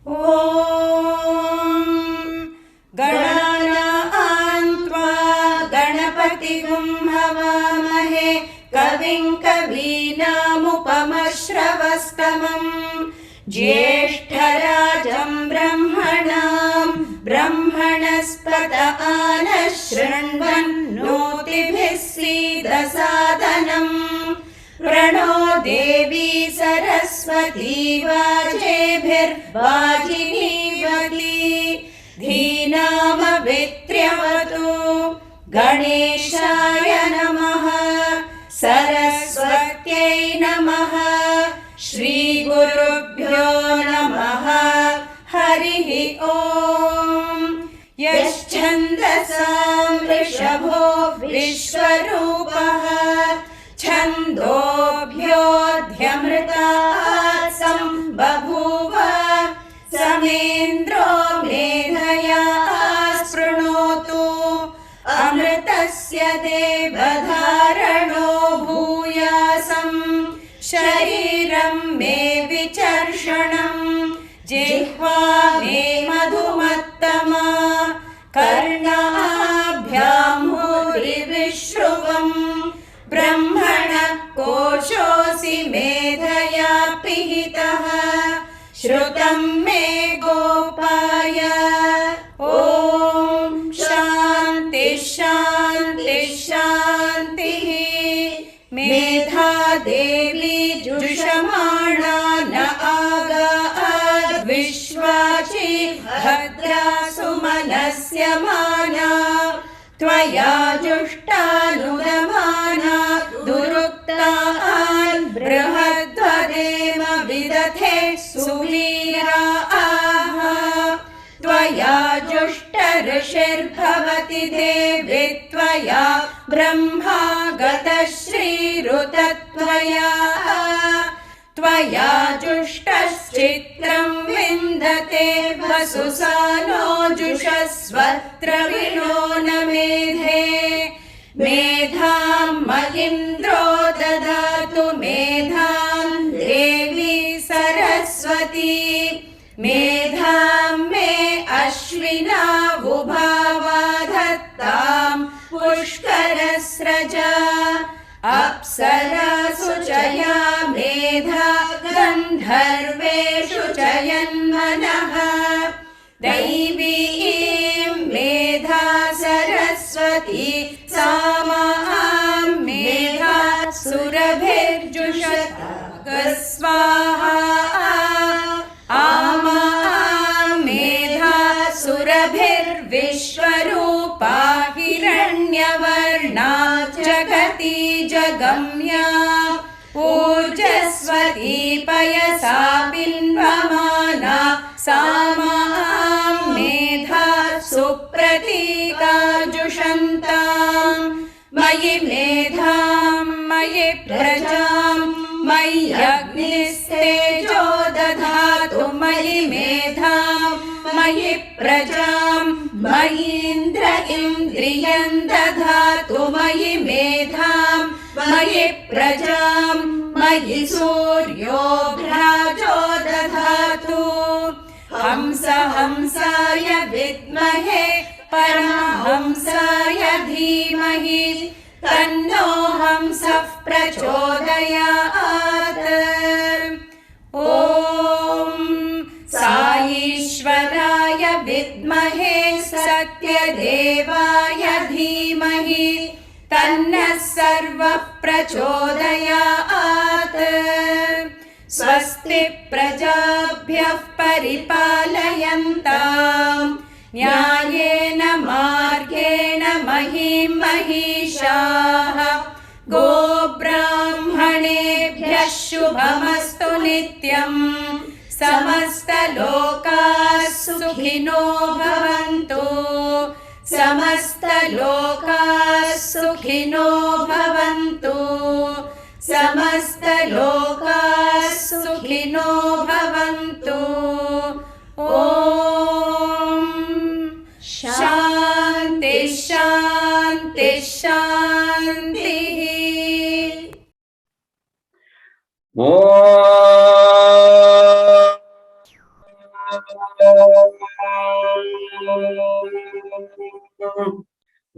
ॐ गणानां त्वा गणपतिगुं हवामहे कविं कवीनामुपमश्रवस्तमम् ज्येष्ठराजं ब्रह्मणां ब्रह्मणस्पत आनः शृण्वन्नोतिभिः सीदसादनम् प्रणो देवी सरस्वती वाजेभिर्वाजिनीवती धीनामवित्र्यवतु गणेशाय नमः सरस्वत्यै नमः श्रीगुरुभ्यो नमः हरिः ॐ यश्छन्दसां वृषभो विश्वरूपः छन्दोभ्योऽध्यमृतात् सम्बभूव समेन्द्रो मेधया शृणोतु अमृतस्य देवधारणो भूयासम् शरीरं मे विचर्षणम् जिह्वा मे मधुमत्तमा कर्णाभ्यां भूरिविश्रुवम् ब्रह्मणः कोशोऽसि मेधया पिहितः श्रुतं मे गोपाय ॐ शान्ति शान्ति शान्तिः मेधा देवी जुषमाणा न आगाद् विश्वाची भद्रा सुमनस्य माना त्वया जुष्टानुगमाना दुरुक्तान् बृहद्वदेम विदथे सुवीराः त्वया जुष्टऋषिर्भवति देवी त्वया ब्रह्मा गतश्रीरुतत्वया त्वया जुष्टश्चित्रं विन्दते वसुसानो जुषस्वत्र विनो न मेधे मेधां महीन्द्रो ददातु मेधां देवी सरस्वती मेधां मे अश्विना वुभावा धत्तां पुष्करस्रजा अप्सरासु च या मेधा गन्धर्वेषु च यन्मनः दैवीं मेधा सरस्वती सा मां मेधा सुरभिर्जुषत स्वाहा आमां मेधा सुरभिर्विश्वरूपा हिरण्यवर्णा जगति जगम्या ऊर्जस्वती पयसा बिन्वमाना सा मां मेधा सुप्रतीका जुषन्ताम् मयि मेधां मयि प्रजां मयि अग्निस्तेजो दधातु मयि मेधां मयि प्रजां मयीन्द्र इन्द्रियं दधातु मयि मेधां मयि प्रजां मयि सूर्यो भ्राजो दधातु हंस हंसाय विद्महे परमहंसाय धीमहि तन्नो हंसः प्रचोदयात् ॐ साईश्वराय विद्महे सत्यदेवाय धीमहि तन्नः सर्वः प्रचोदयात् स्वस्ति प्रजाभ्यः परिपालयन्ताम् न्यायेन मार्गेण महीं महिषाः गोब्राह्मणेभ्यः शुभमस्तु नित्यम् समस्तलोकाः सुखिनो भवन्तु समस्तलोकाः सुखिनो भवन्तु समस्तलोकाः सुखिनो भवन्तु ॐ शान्ति शान्ति शान्तिः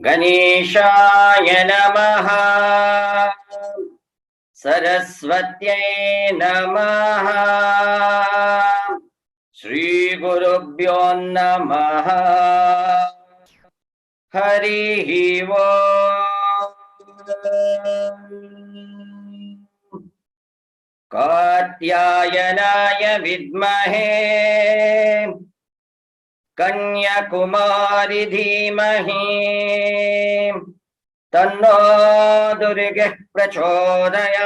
गणेशाय नमः। सरस्वत्यै नमः। श्रीगुरुभ्यो नमः। हरिः ओम्। कात्यायनाय विद्महे कन्याकुमारी धीमहि तन्नो दुर्गः प्रचोदयात्।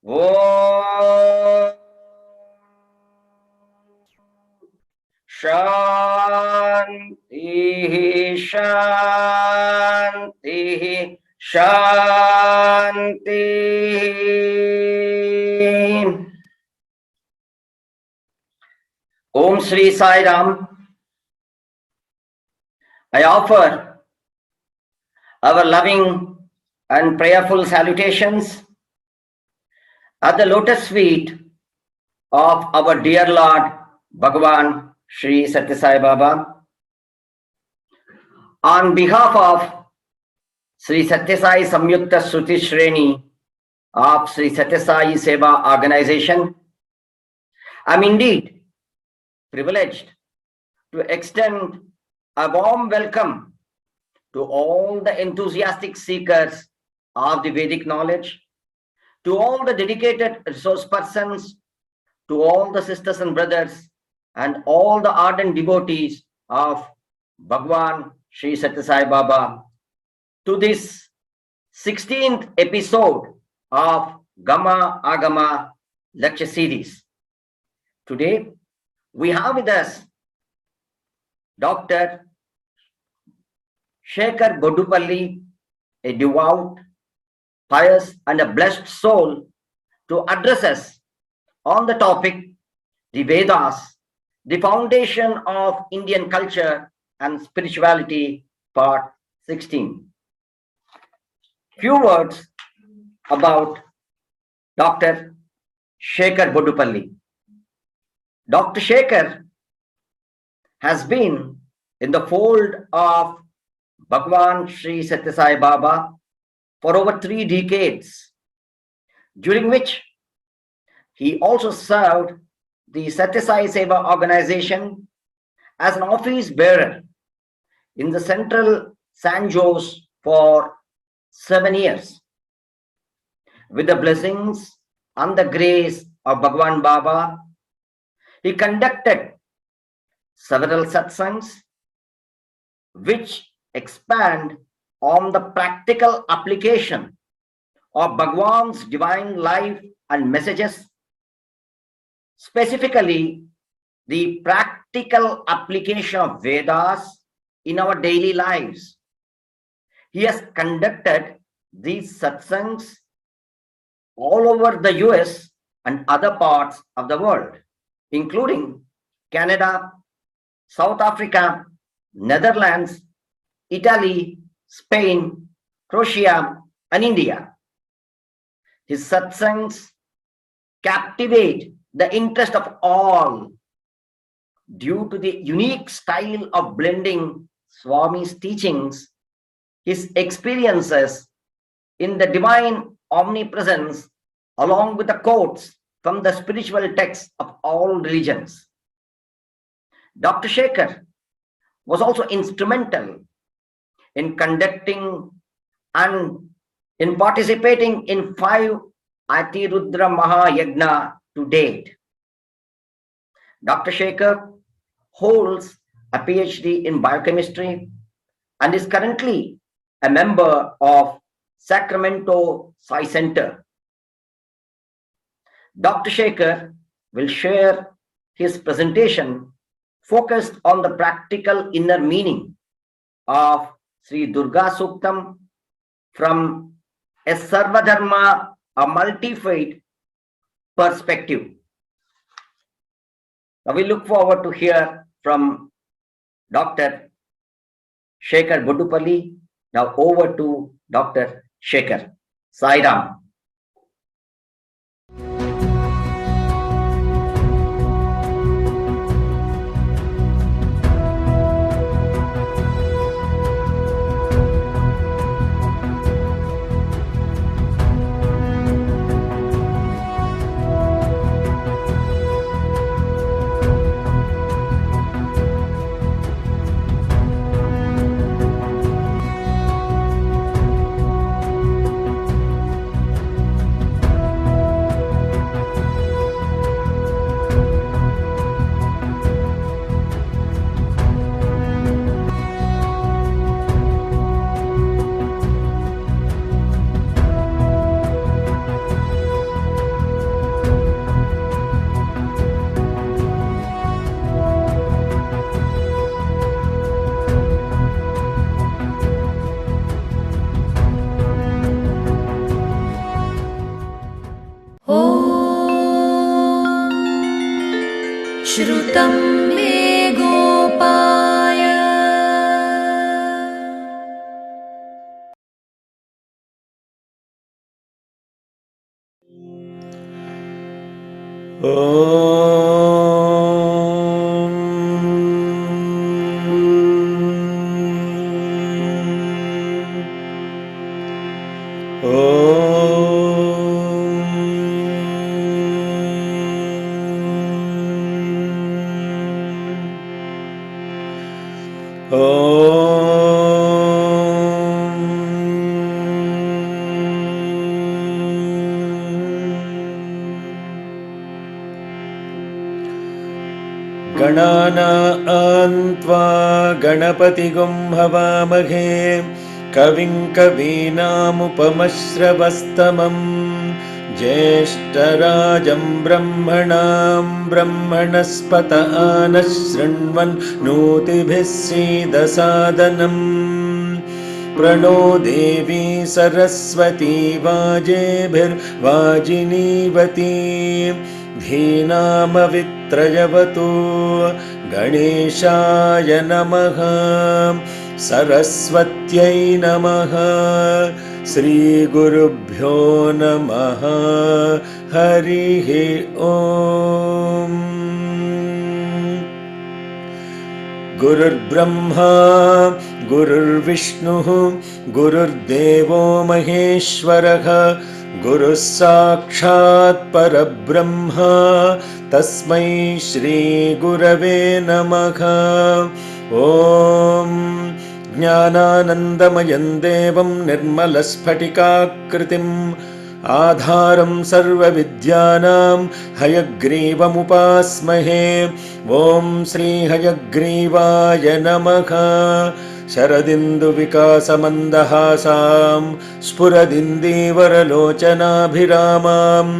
ॐ शान्तिः शान्तिः शान्तिः। Om Sri Sai Ram. I offer our loving and prayerful salutations at the lotus feet of our dear Lord Bhagavan Sri Sathya Sai Baba. On behalf of Sri Sathya Sai Samyukta Shruti Shreni of Sri Sathya Sai Seva Organization, I am indeed privileged to extend a warm welcome to all the enthusiastic seekers of the Vedic knowledge, to all the dedicated resource persons, to all the sisters and brothers, and all the ardent devotees of Bhagwan Sri Sathya Sai Baba, to this 16th episode of Gama Agama lecture series. Today, we have with us Dr. Shekhar Bodupalli, a devout, pious and a blessed soul, to address us on the topic, the Vedas, the foundation of Indian culture and spirituality, part 16. Few words about Dr. Shekhar Bodupalli. Dr. Shekhar has been in the fold of Bhagwan Sri Sathya Sai Baba for over 3 decades, during which he also served the Sathya Sai Seva Organization as an office bearer in the central San Jose for 7 years. With the blessings and the grace of Bhagwan Baba, he conducted several satsangs which expand on the practical application of Bhagwan's divine life and messages, specifically the practical application of Vedas in our daily lives. He has conducted these satsangs all over the US and other parts of the world, including Canada, South Africa, Netherlands, Italy, Spain, Croatia, and India. His satsangs captivate the interest of all due to the unique style of blending Swami's teachings, his experiences in the divine omnipresence, along with the quotes from the spiritual texts of all religions. Dr. Shekhar was also instrumental in conducting and in participating in 5 Atirudra Mahayagna to date. Dr. Shekhar holds a PhD in biochemistry and is currently a member of Sacramento Sai Center. Dr. Shekhar will share his presentation focused on the practical inner meaning of Sri Durga Suktam from a Sarvadharma, a multi-faith perspective. Now we look forward to hear from Dr. Shekhar Bodupalli. Now over to Dr. Shekhar. Sai Ram. श्रुतं मे गोपाय। गणानां त्वा गणपतिगुं हवामहे कविं कवीनामुपमश्रवस्तमम् ज्येष्ठराजं ब्रह्मणां ब्रह्मणस्पत नः शृण्वन् नोतिभिः सीदसादनम् प्रणो देवी सरस्वती वाजेभिर्वाजिनीवती धीनामवित्रयवतु गणेशाय नमः सरस्वत्यै नमः श्रीगुरुभ्यो नमः हरिः ॐ गुरुर्ब्रह्मा गुरुर्विष्णुः गुरुर्देवो महेश्वरः गुरुः साक्षात् परब्रह्म तस्मै श्रीगुरवे नमः ॐ ज्ञानानन्दमयं देवं निर्मलस्फटिकाकृतिम् आधारं सर्वविद्यानां हयग्रीवमुपास्महे ॐ श्रीहयग्रीवाय नमः शरदिन्दुविकासमन्दहासां स्फुरदिन्दीवरलोचनाभिरामाम्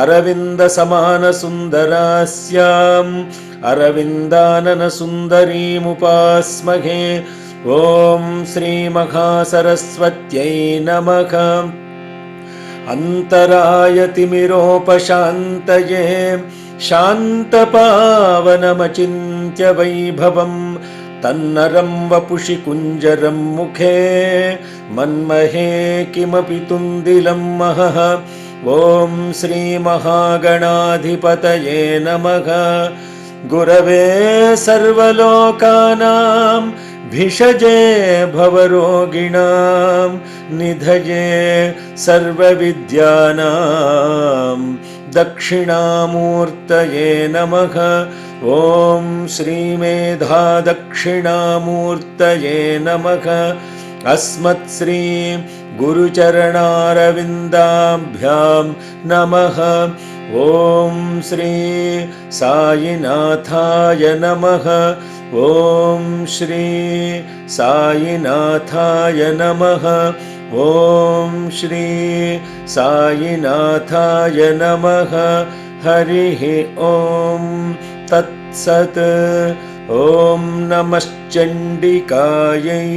अरविन्दसमानसुन्दरास्याम् अरविन्दाननसुन्दरीमुपास्महे ॐ श्रीमहासरस्वत्यै नमः अन्तरायतिमिरोपशान्तये शान्तपावनमचिन्त्य वैभवम् तन्नरं वपुषि कुञ्जरं मुखे मन्महे किमपि तुन्दिलं महः ॐ श्रीमहागणाधिपतये नमः गुरवे सर्वलोकानां भिषजे भवरोगिणां निधये सर्वविद्यानां दक्षिणामूर्तये नमः ॐ श्रीमेधादक्षिणामूर्तये नमः अस्मत्श्री गुरुचरणारविन्दाभ्यां नमः ॐ श्री साईनाथाय नमः ॐ श्री साईनाथाय नमः ॐ श्री साईनाथाय नमः हरिः ॐ तत्सत् ॐ नमश्चण्डिकायै।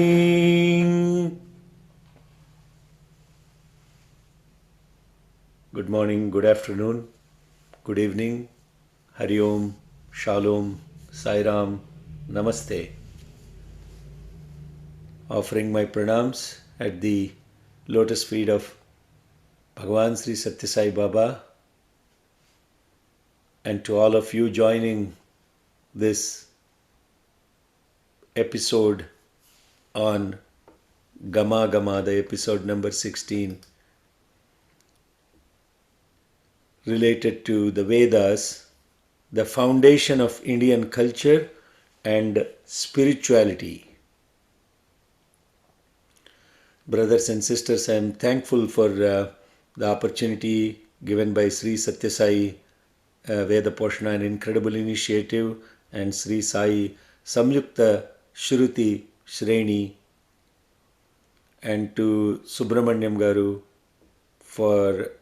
Good morning, good afternoon, good evening, Hari Om, Shalom, Sai Ram, Namaste. Offering my pranams at the lotus feet of Bhagavan Sri Satya Sai Baba, and to all of you joining this episode on Gama Gama, the episode number 16, related to the Vedas, the foundation of Indian culture and spirituality. Brothers and sisters, I am thankful for the opportunity given by Sri Satya Sai Veda Poshana, an incredible initiative, and Sri Sai Samyukta Shruti Shreni, and to Subramanyam Garu for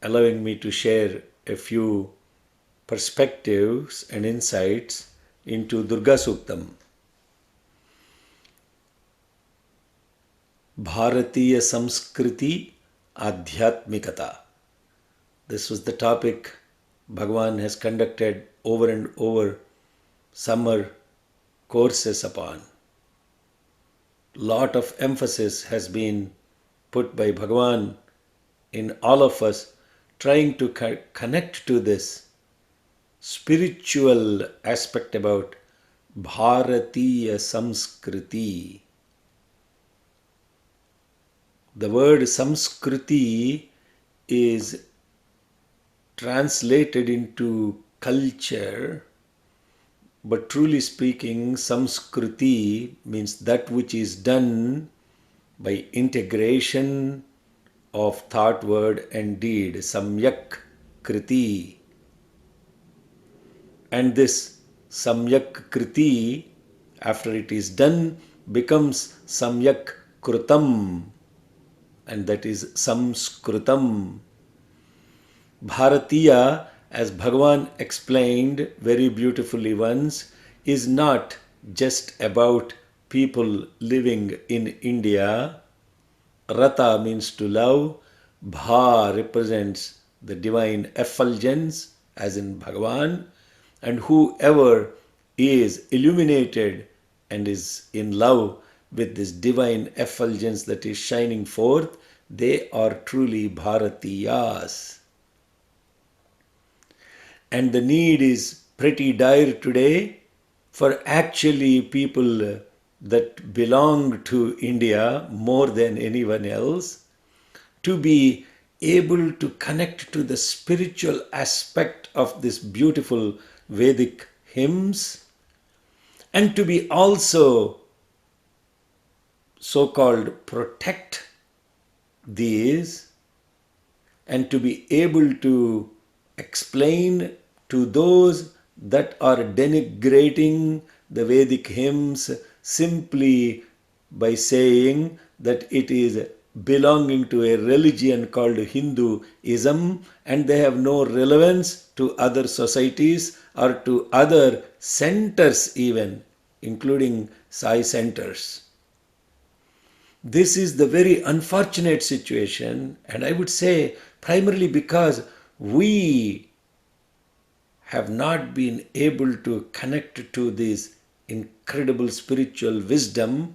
allowing me to share a few perspectives and insights into Durga Suktam. Bharatiya Samskriti Adhyatmikata. This was the topic Bhagavan has conducted over and over summer courses upon. Lot of emphasis has been put by Bhagavan in all of us trying to connect to this spiritual aspect about Bharatiya Samskriti. The word Samskriti is translated into culture, but truly speaking, Samskriti means that which is done by integration of thought, word and deed, Samyak Kriti. And this Samyak Kriti, after it is done, becomes Samyak Krutam, and that is Samskrutam. Bharatiya, as Bhagavan explained very beautifully once, is not just about people living in India. Rata means to love. Bha represents the divine effulgence, as in Bhagavan. And whoever is illuminated and is in love with this divine effulgence that is shining forth, they are truly Bharatiyas. And the need is pretty dire today for actually people that belong to India more than anyone else to be able to connect to the spiritual aspect of this beautiful Vedic hymns, and to be also so-called protect these, and to be able to explain to those that are denigrating the Vedic hymns simply by saying that it is belonging to a religion called Hinduism and they have no relevance to other societies or to other centers even, including Sai centers. This is the very unfortunate situation, and I would say primarily because we have not been able to connect to this incredible spiritual wisdom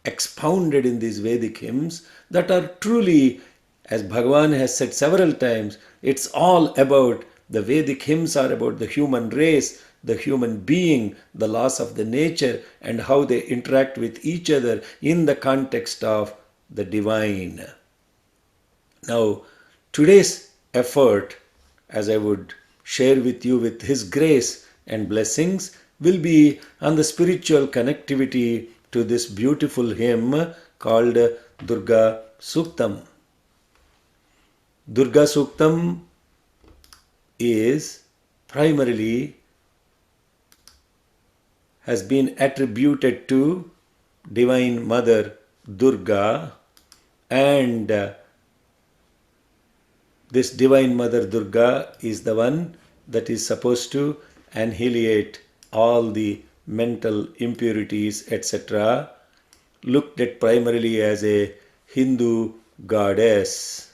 expounded in these Vedic hymns that are truly, as Bhagavan has said several times, it's all about, the Vedic hymns are about the human race, the human being, the laws of the nature, and how they interact with each other in the context of the divine. Now, today's effort, as I would share with you with His grace and blessings, will be on the spiritual connectivity to this beautiful hymn called Durga Suktam. Durga Suktam is primarily has been attributed to Divine Mother Durga, and this Divine Mother Durga is the one that is supposed to annihilate all the mental impurities, etc., looked at primarily as a Hindu goddess.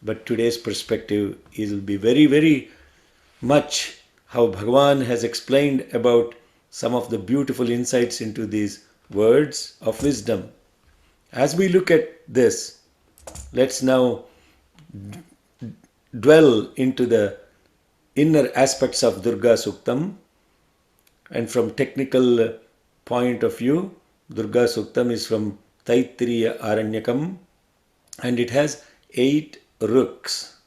But today's perspective will be very, very much how Bhagavan has explained about some of the beautiful insights into these words of wisdom. As we look at this, let's now dwell into the inner aspects of Durga Suktam. And from technical point of view, Durga Suktam is from Taittiriya Aranyakam, and it has 8 ruks.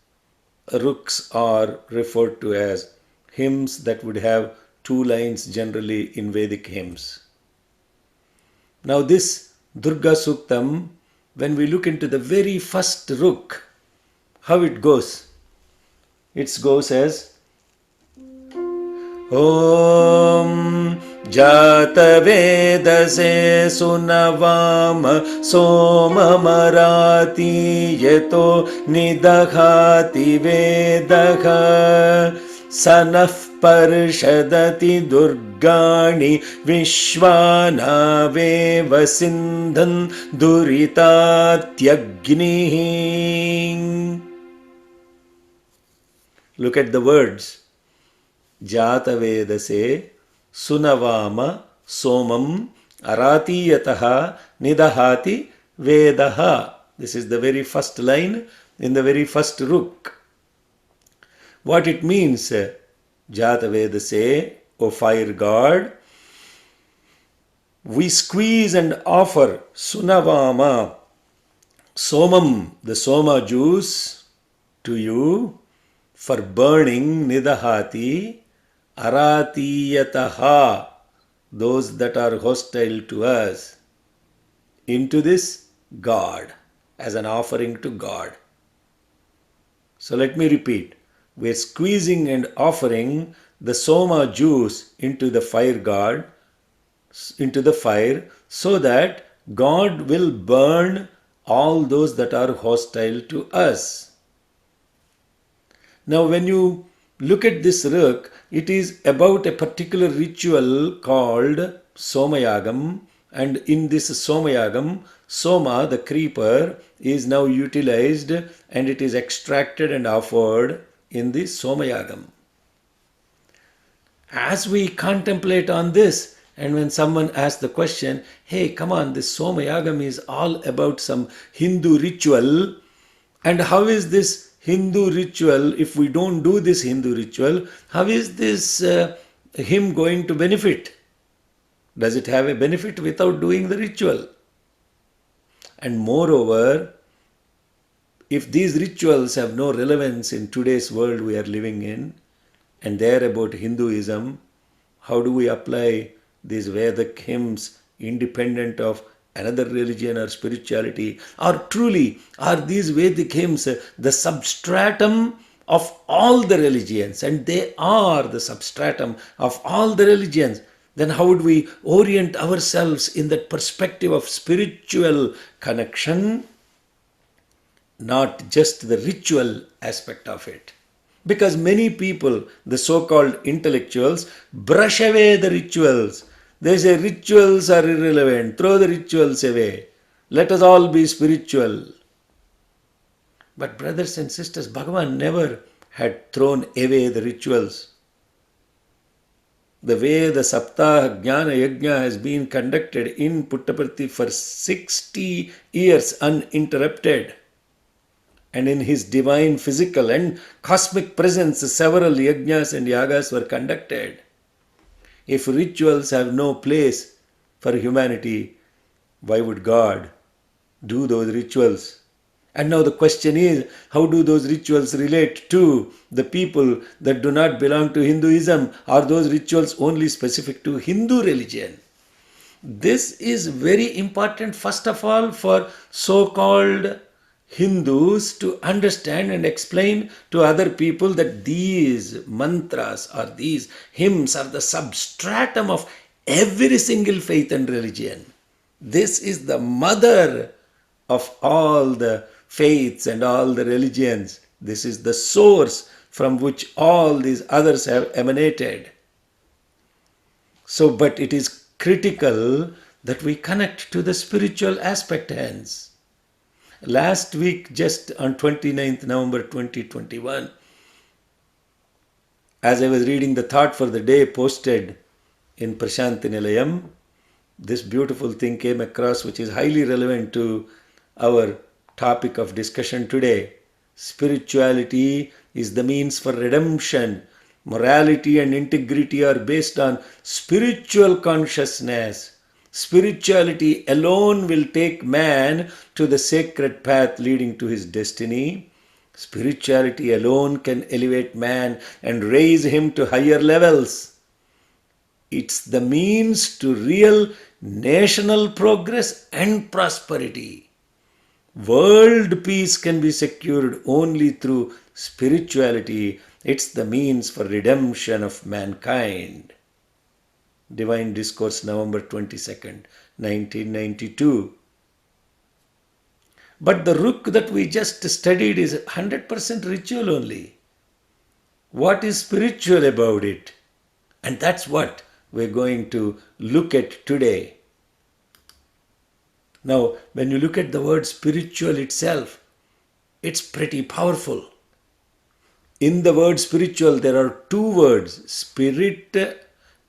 Ruks are referred to as hymns that would have 2 lines generally in Vedic hymns. Now this Durga Suktam, when we look into the very first ruk, how it goes? It goes as Om Jata Vedase Sunavam Soma Marati Yeto Nidahati Vedaha Sanaf Parshadati Durgani Vishwana Veva Sindhan Duritatyagni. Look at the words. Jata Vedase Sunavama Somam Aratiyataha Nidahati Vedaha. This is the very first line in the very first ruk. What it means, Jata Vedase, O fire god, we squeeze and offer Sunavama, Somam, the Soma juice, to you for burning Nidahati, Aratiyataha, those that are hostile to us, into this God, as an offering to God. So let me repeat. We are squeezing and offering the Soma juice into the fire god, into the fire, so that God will burn all those that are hostile to us. Now, when you look at this ruk, it is about a particular ritual called Somayagam, and in this Somayagam, Soma, the creeper, is now utilized and it is extracted and offered in the Somayagam. As we contemplate on this, and when someone asks the question, hey, come on, this Somayagam is all about some Hindu ritual, and how is this Hindu ritual, if we don't do this Hindu ritual, how is this him going to benefit? Does it have a benefit without doing the ritual? And moreover, if these rituals have no relevance in today's world we are living in, and they are about Hinduism, how do we apply these Vedic hymns independent of another religion or spirituality? Or truly, are these Vedic hymns the substratum of all the religions? And they are the substratum of all the religions. Then how would we orient ourselves in that perspective of spiritual connection? Not just the ritual aspect of it. Because many people, the so-called intellectuals, brush away the rituals. They say rituals are irrelevant. Throw the rituals away. Let us all be spiritual. But brothers and sisters, Bhagavan never had thrown away the rituals. The way the Saptaha Jnana Yajna has been conducted in Puttaparthi for 60 years uninterrupted. And in his divine physical and cosmic presence, several yajnas and yagas were conducted. If rituals have no place for humanity, why would God do those rituals? And now the question is, how do those rituals relate to the people that do not belong to Hinduism? Are those rituals only specific to Hindu religion? This is very important, first of all, for so-called Hindus to understand and explain to other people that these mantras or these hymns are the substratum of every single faith and religion. This is the mother of all the faiths and all the religions. This is the source from which all these others have emanated. So, but it is critical that we connect to the spiritual aspect hence. Last week, just on 29th November 2021, as I was reading the thought for the day posted in Prashanti Nilayam, this beautiful thing came across which is highly relevant to our topic of discussion today. Spirituality is the means for redemption. Morality and integrity are based on spiritual consciousness. Spirituality alone will take man to the sacred path leading to his destiny. Spirituality alone can elevate man and raise him to higher levels. It's the means to real national progress and prosperity. World peace can be secured only through spirituality. It's the means for redemption of mankind. Divine Discourse, November 22nd, 1992. But the ruk that we just studied is 100% ritual only. What is spiritual about it? And that's what we're going to look at today. Now, when you look at the word spiritual itself, it's pretty powerful. In the word spiritual, there are two words, spirit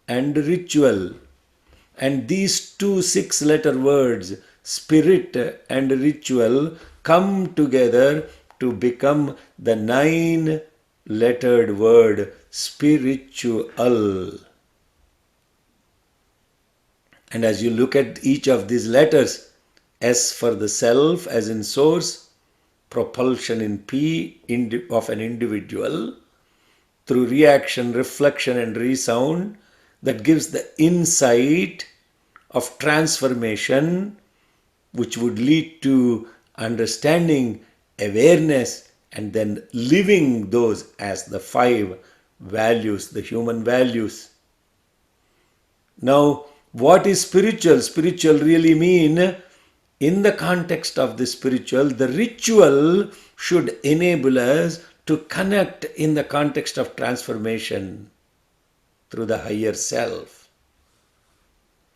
and ritual. And these two 6-letter words, spirit and ritual, come together to become the 9-lettered word spiritual. And as you look at each of these letters, S for the self as in source, propulsion in P of an individual, through reaction, reflection and resound, that gives the insight of transformation, which would lead to understanding, awareness, and then living those as the 5 values, the human values. Now, what is spiritual? Spiritual really mean, in the context of the spiritual, the ritual should enable us to connect in the context of transformation through the higher self.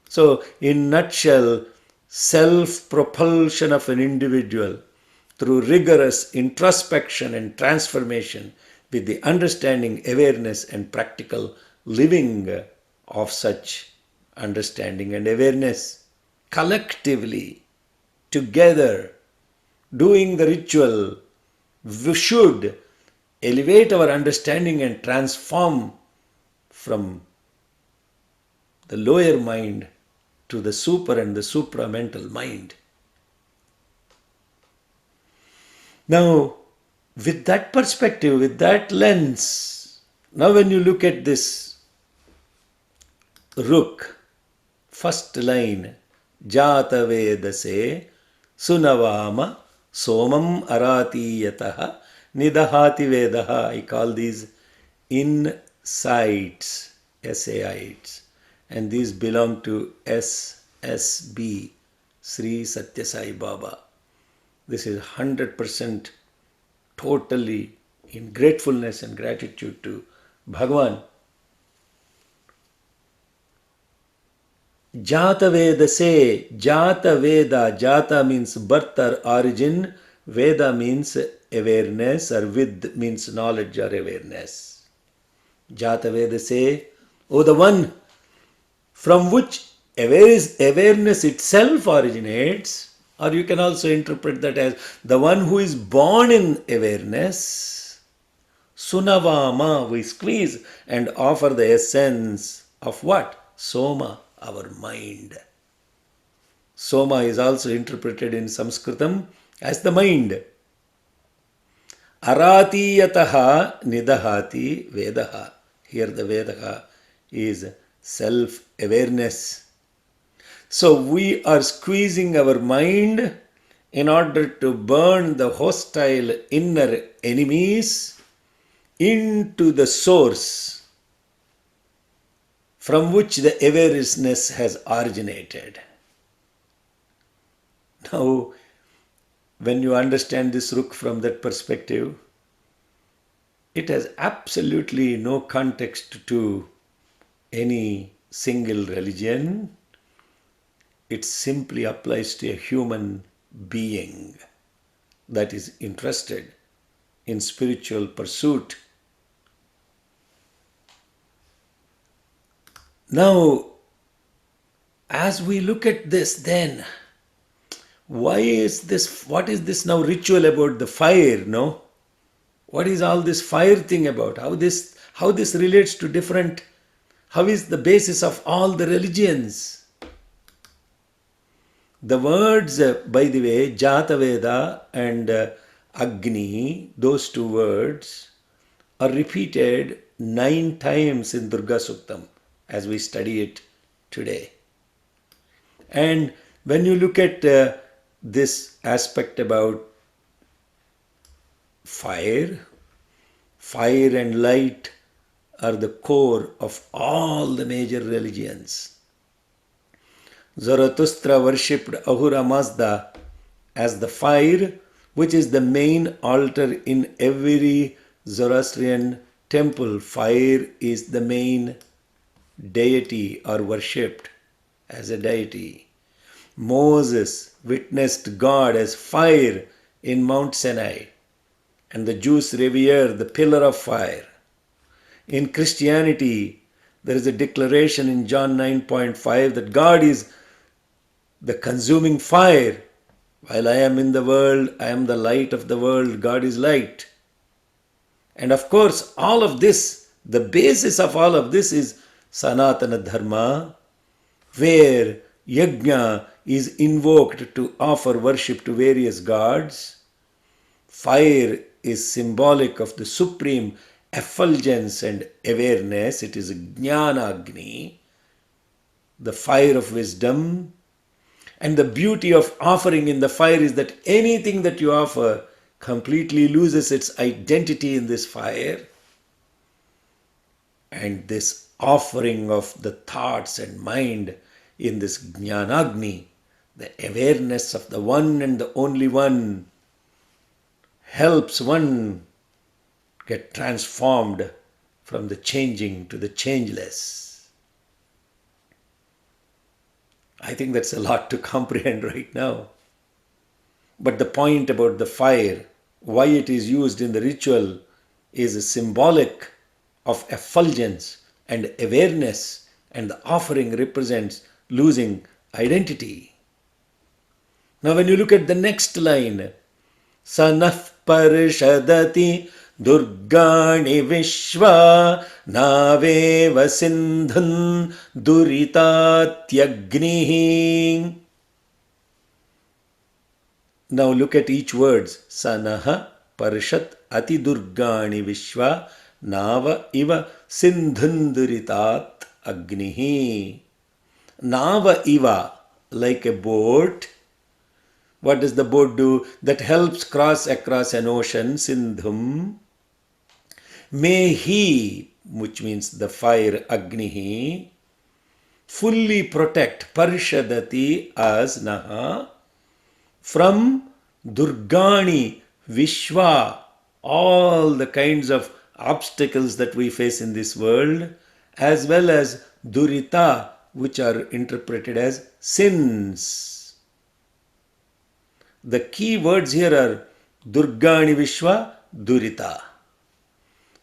So, in nutshell, self-propulsion of an individual through rigorous introspection and transformation with the understanding, awareness and practical living of such understanding and awareness, collectively, together, doing the ritual, we should elevate our understanding and transform from the lower mind to the super and the supramental mind. Now, with that perspective, with that lens, now when you look at this Ruk, first line, Jata Vedase Sunavama Somam Aratiyataha Nidahati Vedaha. I call these insights, SAIs, and these belong to SSB, Sri Satya Sai Baba. This is 100% totally in gratefulness and gratitude to Bhagavan. Jata Veda say, Jata Veda, Jata means birth or origin, Veda means awareness, or Vid means knowledge or awareness. Jata Veda say, oh, the one from which awareness itself originates, or you can also interpret that as the one who is born in awareness. Sunavama, we squeeze and offer the essence of what? Soma, our mind. Soma is also interpreted in Sanskritam as the mind. Aratiyataha nidahati vedaha. Here the vedaha is self-awareness. So we are squeezing our mind in order to burn the hostile inner enemies into the source from which the awareness has originated. Now, when you understand this Ruk from that perspective, it has absolutely no context to any single religion. It simply applies to a human being that is interested in spiritual pursuit. Now, as we look at this, then, what is this now ritual about the fire, no? What is all this fire thing about? How this relates to different, how is the basis of all the religions? The words, by the way, Jata Veda and Agni, those two words, are repeated 9 times in Durga Suktam as we study it today. And when you look at this aspect about fire and light are the core of all the major religions. Zarathustra worshipped Ahura Mazda as the fire, which is the main altar in every Zoroastrian temple. Fire is the main deity or worshipped as a deity. Moses witnessed God as fire in Mount Sinai, And the Jews revere the pillar of fire. In Christianity, there is a declaration in John 9:5 that God is the consuming fire. While I am in the world, I am the light of the world. God is light. And of course, all of this, the basis of all of this is Sanatana Dharma, where yajna is invoked to offer worship to various gods. Fire is symbolic of the supreme effulgence and awareness. It is Jnana Agni, the fire of wisdom. And the beauty of offering in the fire is that anything that you offer completely loses its identity in this fire. And this offering of the thoughts and mind in this Jnanagni, the awareness of the one and the only one, helps one get transformed from the changing to the changeless. I think that's a lot to comprehend right now. But the point about the fire, why it is used in the ritual, is symbolic of effulgence and awareness, and the offering represents losing identity. Now when you look at the next line, Sanah parshadati Durgani Vishwa Naveva Sindhun Duritatyagnihi. Now look at each word. Sanaha Parshat Ati Durgani Vishwa Nava Iva Sindhun Duritat Agnihi. Nava Iva, like a boat. What does the boat do? That helps cross across an ocean, Sindhum. May he, which means the fire, Agnihi, fully protect, Parshadati, as Naha, from Durgani, Vishwa, all the kinds of obstacles that we face in this world, as well as Durita, which are interpreted as sins. The key words here are Durgani Vishwa, Durita.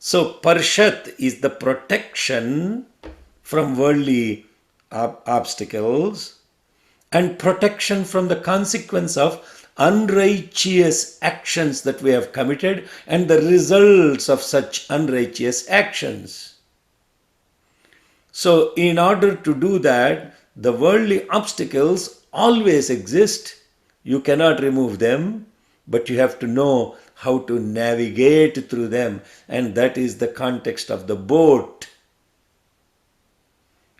So Parshat is the protection from worldly obstacles and protection from the consequence of unrighteous actions that we have committed and the results of such unrighteous actions. So in order to do that, the worldly obstacles always exist. You cannot remove them, but you have to know how to navigate through them. And that is the context of the boat.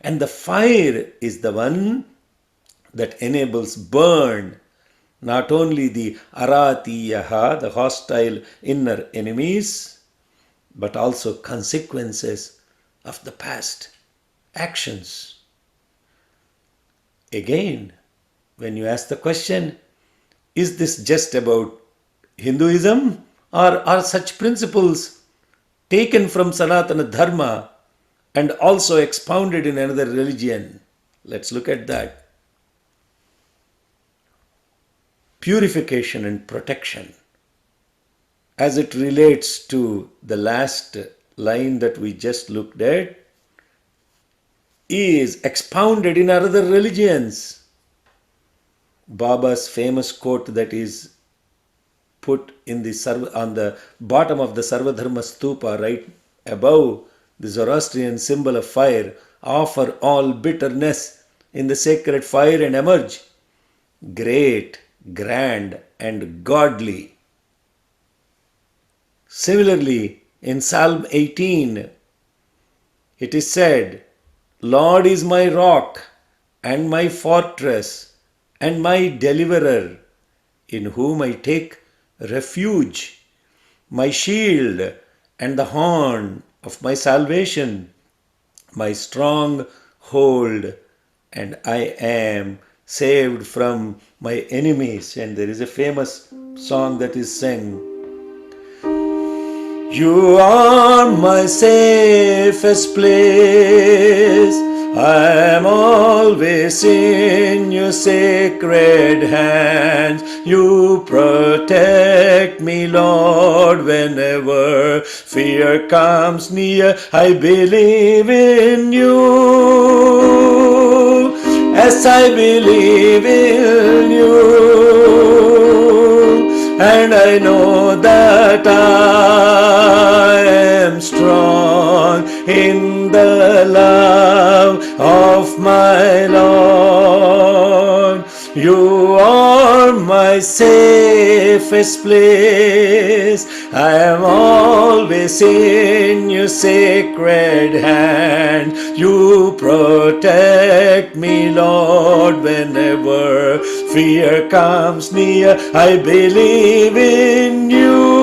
And the fire is the one that enables burn not only the aratiyaha, the hostile inner enemies, but also consequences of the past actions. Again, when you ask the question, is this just about Hinduism, or are such principles taken from Sanatana Dharma and also expounded in another religion? Let's look at that. Purification and protection, as it relates to the last line that we just looked at, is expounded in other religions. Baba's famous quote that is put in on the bottom of the Sarvadharma Stupa, right above the Zoroastrian symbol of fire, offer all bitterness in the sacred fire and emerge great, grand and godly. Similarly, in Psalm 18, it is said, Lord is my rock and my fortress and my deliverer, in whom I take refuge, my shield and the horn of my salvation, my strong hold, and I am saved from my enemies. And there is a famous song that is sung, You are my safest place I am always in your sacred hands. You protect me, Lord, whenever fear comes near. I believe in you. Yes, I believe in you, and I know that I am strong in the love of my Lord. You are my safest place. I am always in your sacred hand. You protect me, Lord, whenever fear comes near. I believe in you.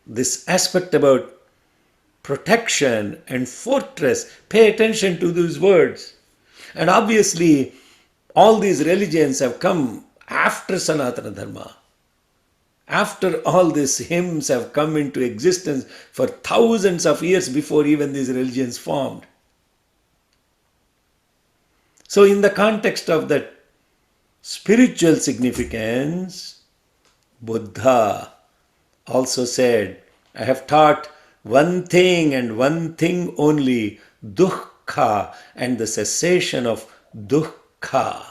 This aspect about protection and fortress, pay attention to these words. And obviously, all these religions have come after Sanatana Dharma. After all these hymns have come into existence for thousands of years before even these religions formed. So, in the context of that spiritual significance, Buddha also said, I have taught one thing and one thing only, dukkha, and the cessation of dukkha.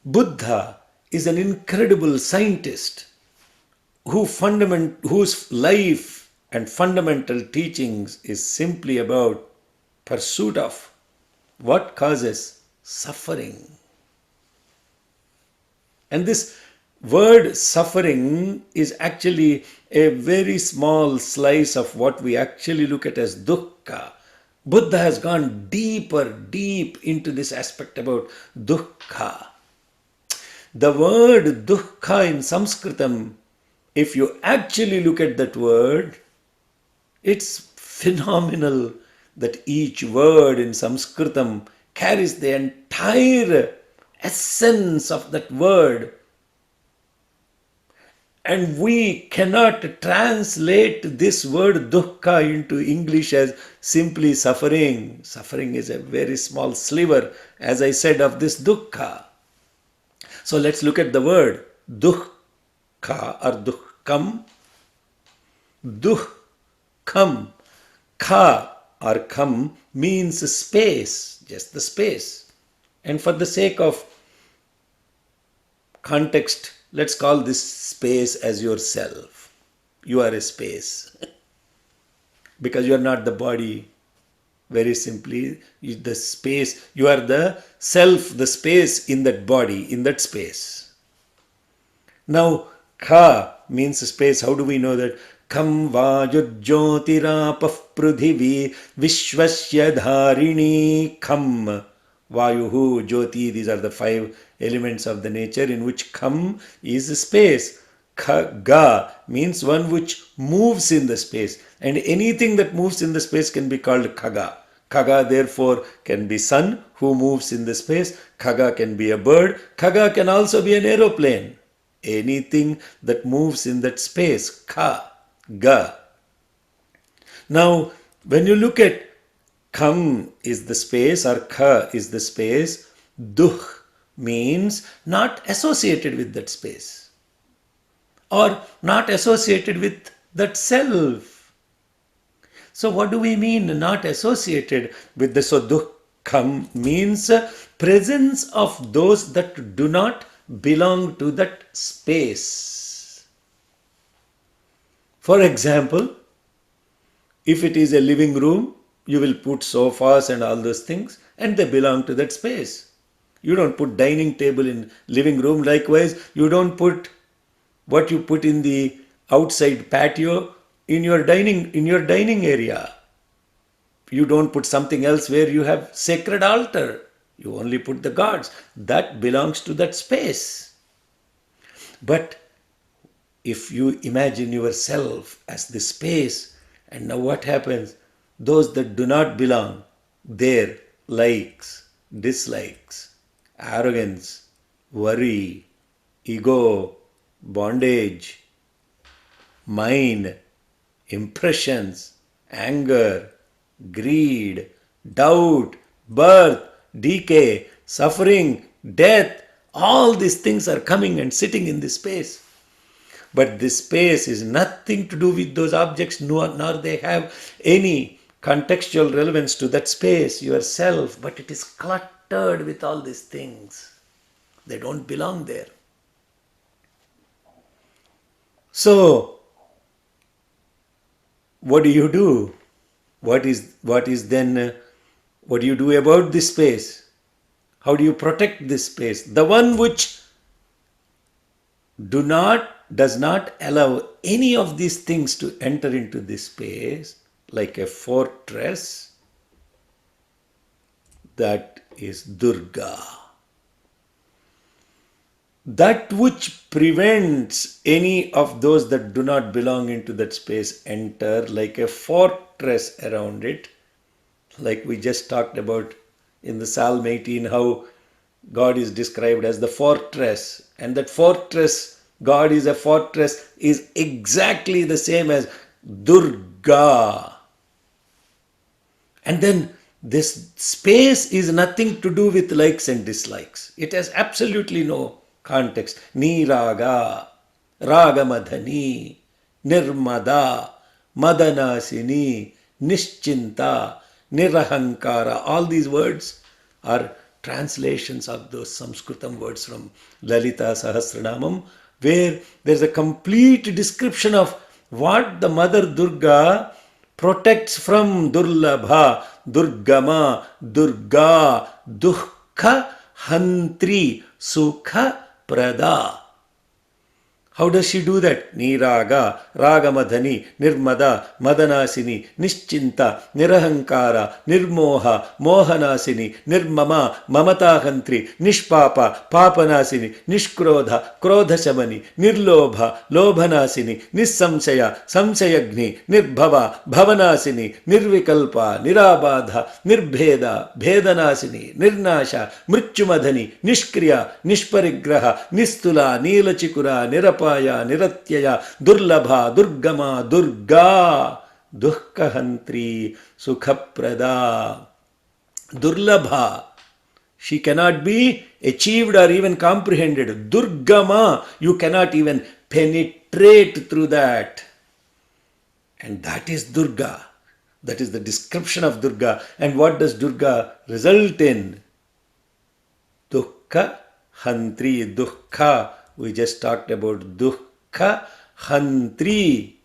Buddha is an incredible scientist whose life and fundamental teachings is simply about pursuit of what causes suffering. And this word suffering is actually a very small slice of what we actually look at as dukkha. Buddha has gone deep into this aspect about dukkha. The word dukkha in Sanskritam, if you actually look at that word, it's phenomenal that each word in Sanskritam carries the entire essence of that word. And we cannot translate this word dukkha into English as simply suffering. Suffering is a very small sliver, as I said, of this dukkha. So let's look at the word dukkha or dukkham. Dukkham. Kha or kham means space, just the space. And for the sake of context, let's call this space as yourself. You are a space. Because you are not the body. Very simply, the space, you are the self, the space in that body, in that space. Now, kha means space. How do we know that? Kham vajujyotirapah prudhivi vishvasya dharini kham. Vayuhu, Jyoti, these are the 5 elements of the nature in which kham is space. Khaga means one which moves in the space. And anything that moves in the space can be called khaga. Khaga therefore can be sun who moves in the space. Khaga can be a bird. Khaga can also be an aeroplane. Anything that moves in that space. Kha-ga. Now, when you look at kham is the space or kha is the space, duh means not associated with that space or not associated with that self. So what do we mean not associated with the? So dukkham means presence of those that do not belong to that space. For example, if it is a living room, you will put sofas and all those things and they belong to that space. You don't put dining table in living room. Likewise, you don't put what you put in the outside patio in your dining area. You don't put something else where you have sacred altar. You only put the gods. That belongs to that space. But if you imagine yourself as the space, and now what happens? Those that do not belong, their likes, dislikes, arrogance, worry, ego, bondage, mind, impressions, anger, greed, doubt, birth, decay, suffering, death, all these things are coming and sitting in this space. But this space is nothing to do with those objects, nor they have any contextual relevance to that space, yourself, but it is cluttered with all these things. They don't belong there. So, what do? What do you do about this space? How do you protect this space? The one which does not allow any of these things to enter into this space, like a fortress, that is Durga. That which prevents any of those that do not belong into that space enter, like a fortress around it, like we just talked about in the Psalm 18, how God is described as the fortress, and that fortress, God is a fortress, is exactly the same as Durga. And then this space is nothing to do with likes and dislikes. It has absolutely no context. Niraga, Ragamadhani, Nirmada, Madanasini, Nischinta, Nirahankara. All these words are translations of those Sanskritam words from Lalita Sahasranamam, where there's a complete description of what the Mother Durga protects from Durlabha, Durgama, Durga, Dukkha, Hantri, Sukha, Prada. How does she do that? Niraga, Ragamadhani, Nirmada, Madanasini, Nischinta, Nirahankara, Nirmoha, Mohanasini, Nirmama, Mamatahantri, Nishpapa, Papanasini, Nishkrodha, Krodhashamani, Nirlobha, Lobhanasini, Nissamsaya, Samsayagni, Nirbhava, Bhavanasini, Nirvikalpa, Nirabadha, Nirbheda, Bhedanasini, Nirnasha, Mritchumadhani, Nishkriya, Nishparigraha, Nistula, Neelachikura, Nirapaya, Niratyaya, Durlabha, Durgama, Durga, Dukkahantri, Sukhaprada. Durlabha, she cannot be achieved or even comprehended. Durgama, you cannot even penetrate through that. And that is Durga. That is the description of Durga. And what does Durga result in? Dukkha Hantri. Dukkha, we just talked about Dukkha Hantri.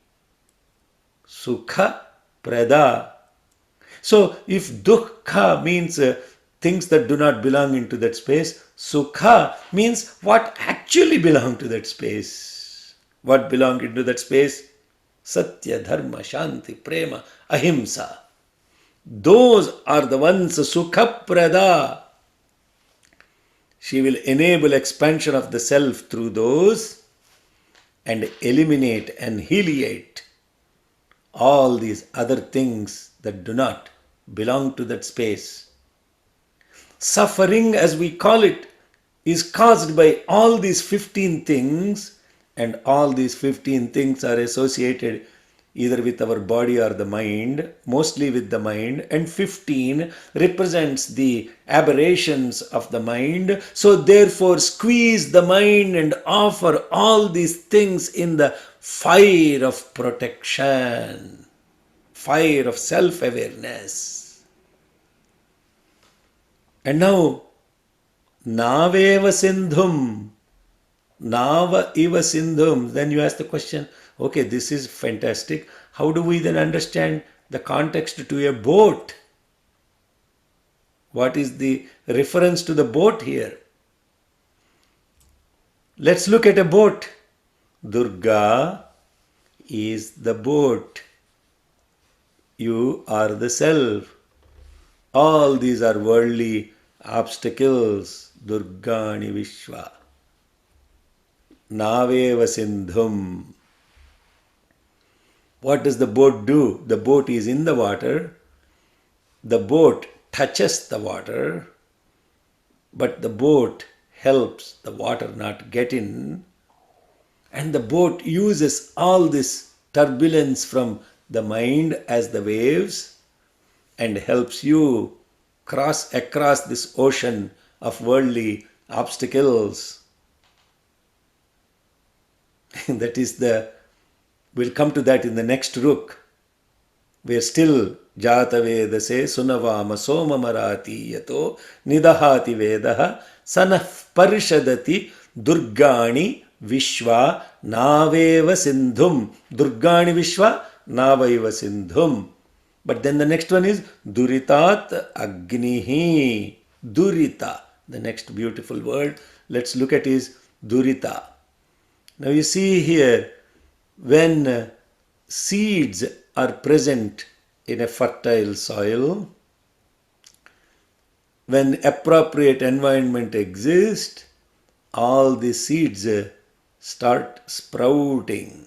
Sukha Prada. So if Dukkha means things that do not belong into that space, Sukha means what actually belong to that space. What belong into that space? Satya, Dharma, Shanti, Prema, Ahimsa. Those are the ones, Sukha Prada. She will enable expansion of the self through those and eliminate, annihilate all these other things that do not belong to that space. Suffering, as we call it, is caused by all these 15 things, and all these 15 things are associated either with our body or the mind, mostly with the mind, and 15 represents the aberrations of the mind. So therefore squeeze the mind and offer all these things in the fire of protection, fire of self-awareness. And now, Naveva Sindhum, Nava Iva Sindhum. Then you ask the question, okay, this is fantastic. How do we then understand the context to a boat? What is the reference to the boat here? Let's look at a boat. Durga is the boat. You are the self. All these are worldly obstacles. Durgani Vishwa. Naveva Sindhum. What does the boat do? The boat is in the water. The boat touches the water, but the boat helps the water not get in. And the boat uses all this turbulence from the mind as the waves and helps you cross across this ocean of worldly obstacles. That is we'll come to that in the next ruk. We are still Jata Vedase Sunavama Soma Marati Yato Nidahati Vedaha Sanah Parishadati Durgani Vishwa Naveva Sindhum. Durgani Vishwa Naveva Sindhum. But then the next one is Duritat Agnihi. Durita. The next beautiful word. Let's look at is Durita. Now you see here, when seeds are present in a fertile soil, when appropriate environment exists, all the seeds start sprouting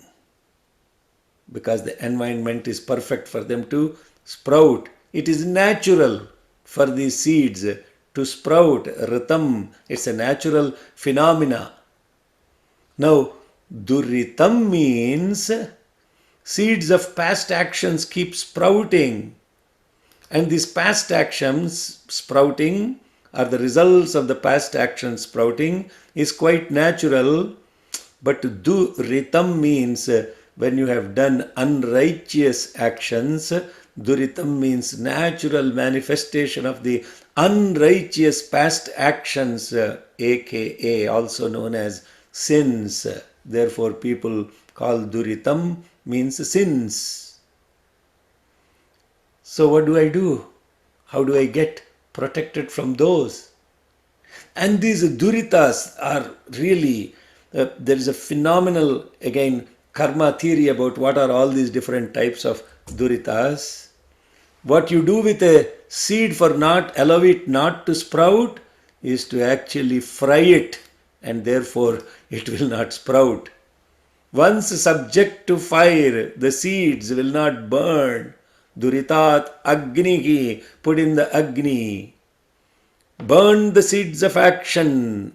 because the environment is perfect for them to sprout. It is natural for these seeds to sprout. Ritam, it's a natural phenomena. Now, Duritam means seeds of past actions keep sprouting. And these past actions sprouting, or the results of the past actions sprouting, is quite natural. But Duritam means when you have done unrighteous actions, Duritam means natural manifestation of the unrighteous past actions, aka also known as sins. Therefore, people call Duritam means sins. So what do? How do I get protected from those? And these Duritas are really, there is a phenomenal, again, karma theory about what are all these different types of Duritas. What you do with a seed for not allow it not to sprout is to actually fry it, and therefore it will not sprout. Once subject to fire, the seeds will not burn. Duritat Agnihi, put in the Agni. Burn the seeds of action,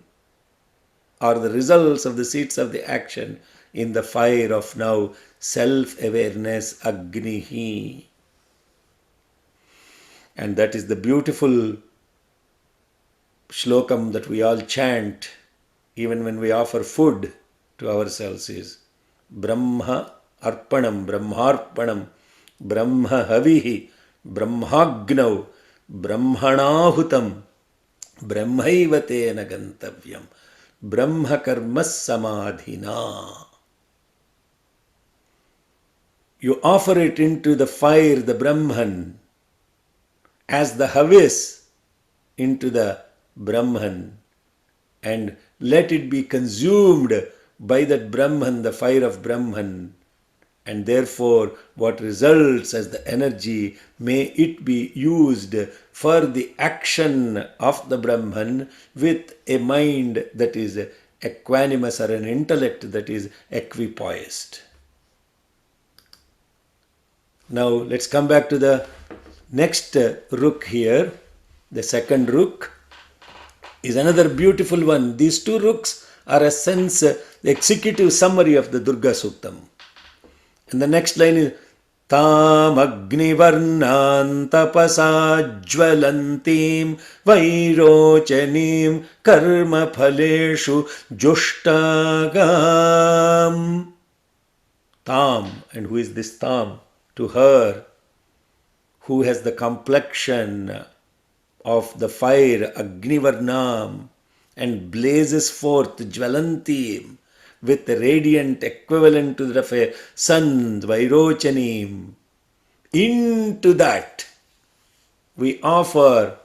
or the results of the seeds of the action, in the fire of now self-awareness, Agnihi. And that is the beautiful shlokam that we all chant even when we offer food to ourselves is Brahma Arpanam, Brahmarpanam, Brahma Havihi, Brahmagnav, Brahmanahutam, Brahmaivate Nagantavyam, Brahma Karma Samadhina. You offer it into the fire, the Brahman, as the Havis into the Brahman, and let it be consumed by that Brahman, the fire of Brahman. And therefore, what results as the energy, may it be used for the action of the Brahman with a mind that is equanimous, or an intellect that is equipoised. Now, let's come back to the next ruk here. The second ruk is another beautiful one. These two ruks are a sense, the executive summary of the Durga Suktam. And the next line is Tam Agni Varnan Tapasa Jvalantim Vairochanim Karma Phaleshu Jushtagam. Tam, and who is this Tam? To her who has the complexion of the fire, Agnivarnam, and blazes forth Jvalantim with the radiant equivalent to that of a sun, Vairochanim. Into that we offer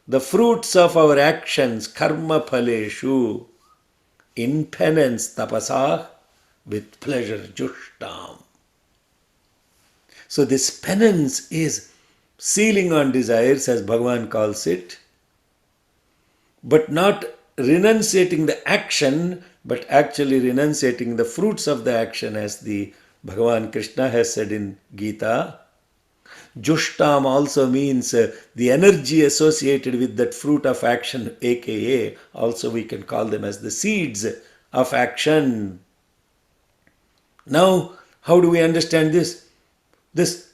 the fruits of our actions, Karma Phaleshu, in penance, Tapasah, with pleasure, Jushtam. So this penance is sealing on desires, as Bhagavan calls it, but not renunciating the action, but actually renunciating the fruits of the action, as the Bhagavan Krishna has said in Gita. Jushtam also means the energy associated with that fruit of action, aka also we can call them as the seeds of action. Now, how do we understand this? This,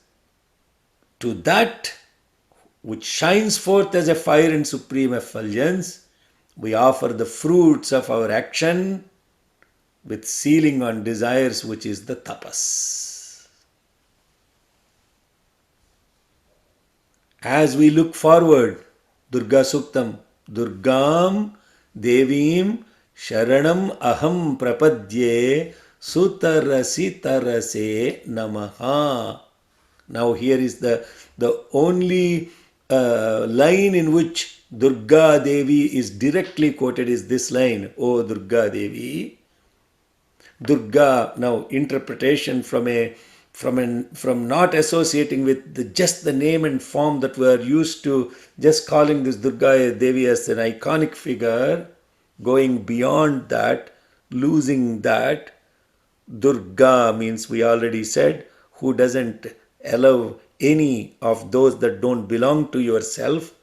to that which shines forth as a fire in supreme effulgence, we offer the fruits of our action with sealing on desires, which is the tapas. As we look forward, Durga Suktam, Durgam Devim Sharanam Aham Prapadye Sutarasi Tarase Namaha. Now here is the only line in which Durga Devi is directly quoted is this line, O Durga Devi. Durga, now interpretation from not associating with just the name and form that we are used to, just calling this Durga Devi as an iconic figure, going beyond that, losing that. Durga means, we already said, who doesn't allow any of those that don't belong to yourself.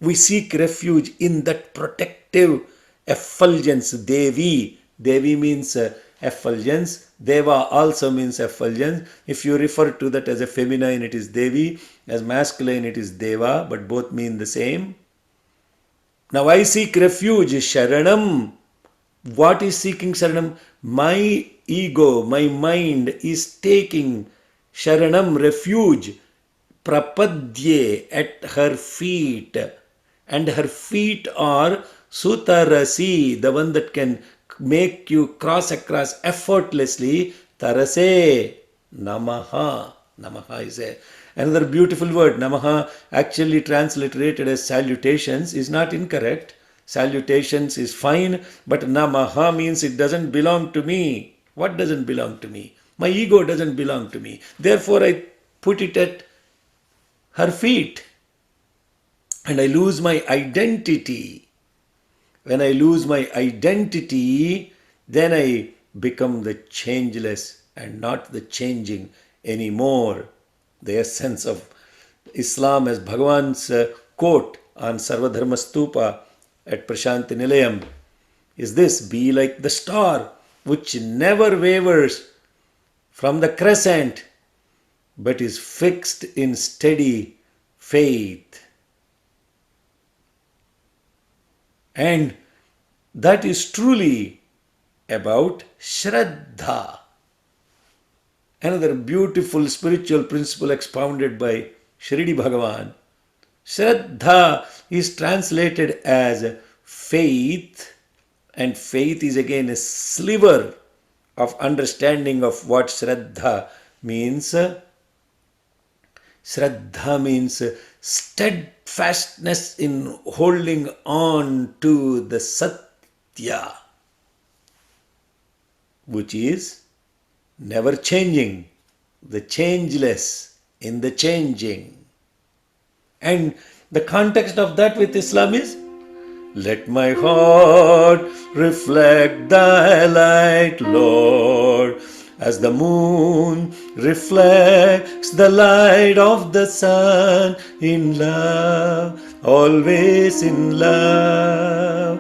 We seek refuge in that protective effulgence, Devi. Devi means effulgence. Deva also means effulgence. If you refer to that as a feminine, it is Devi. As masculine, it is Deva, but both mean the same. Now I seek refuge, Sharanam. What is seeking Sharanam? My ego, my mind is taking Sharanam, refuge, Prapadye, at her feet. And her feet are Sutarasi, the one that can make you cross across effortlessly. Tarase, Namaha. Namaha is another beautiful word. Namaha, actually transliterated as salutations, is not incorrect. Salutations is fine, but Namaha means it doesn't belong to me. What doesn't belong to me? My ego doesn't belong to me. Therefore, I put it at her feet. And I lose my identity. When I lose my identity, then I become the changeless and not the changing anymore. The essence of Islam, as Bhagavan's quote on Sarvadharma Stupa at Prashanti Nilayam, is this: be like the star which never wavers from the crescent but is fixed in steady faith. And that is truly about Shraddha. Another beautiful spiritual principle expounded by Shirdi Bhagavan. Shraddha is translated as faith, and faith is again a sliver of understanding of what Shraddha means. Shraddha means steadfastness in holding on to the Satya, which is never changing, the changeless in the changing. And the context of that with Islam is, let my heart reflect thy light, Lord, as the moon reflects the light of the sun, in love, always in love.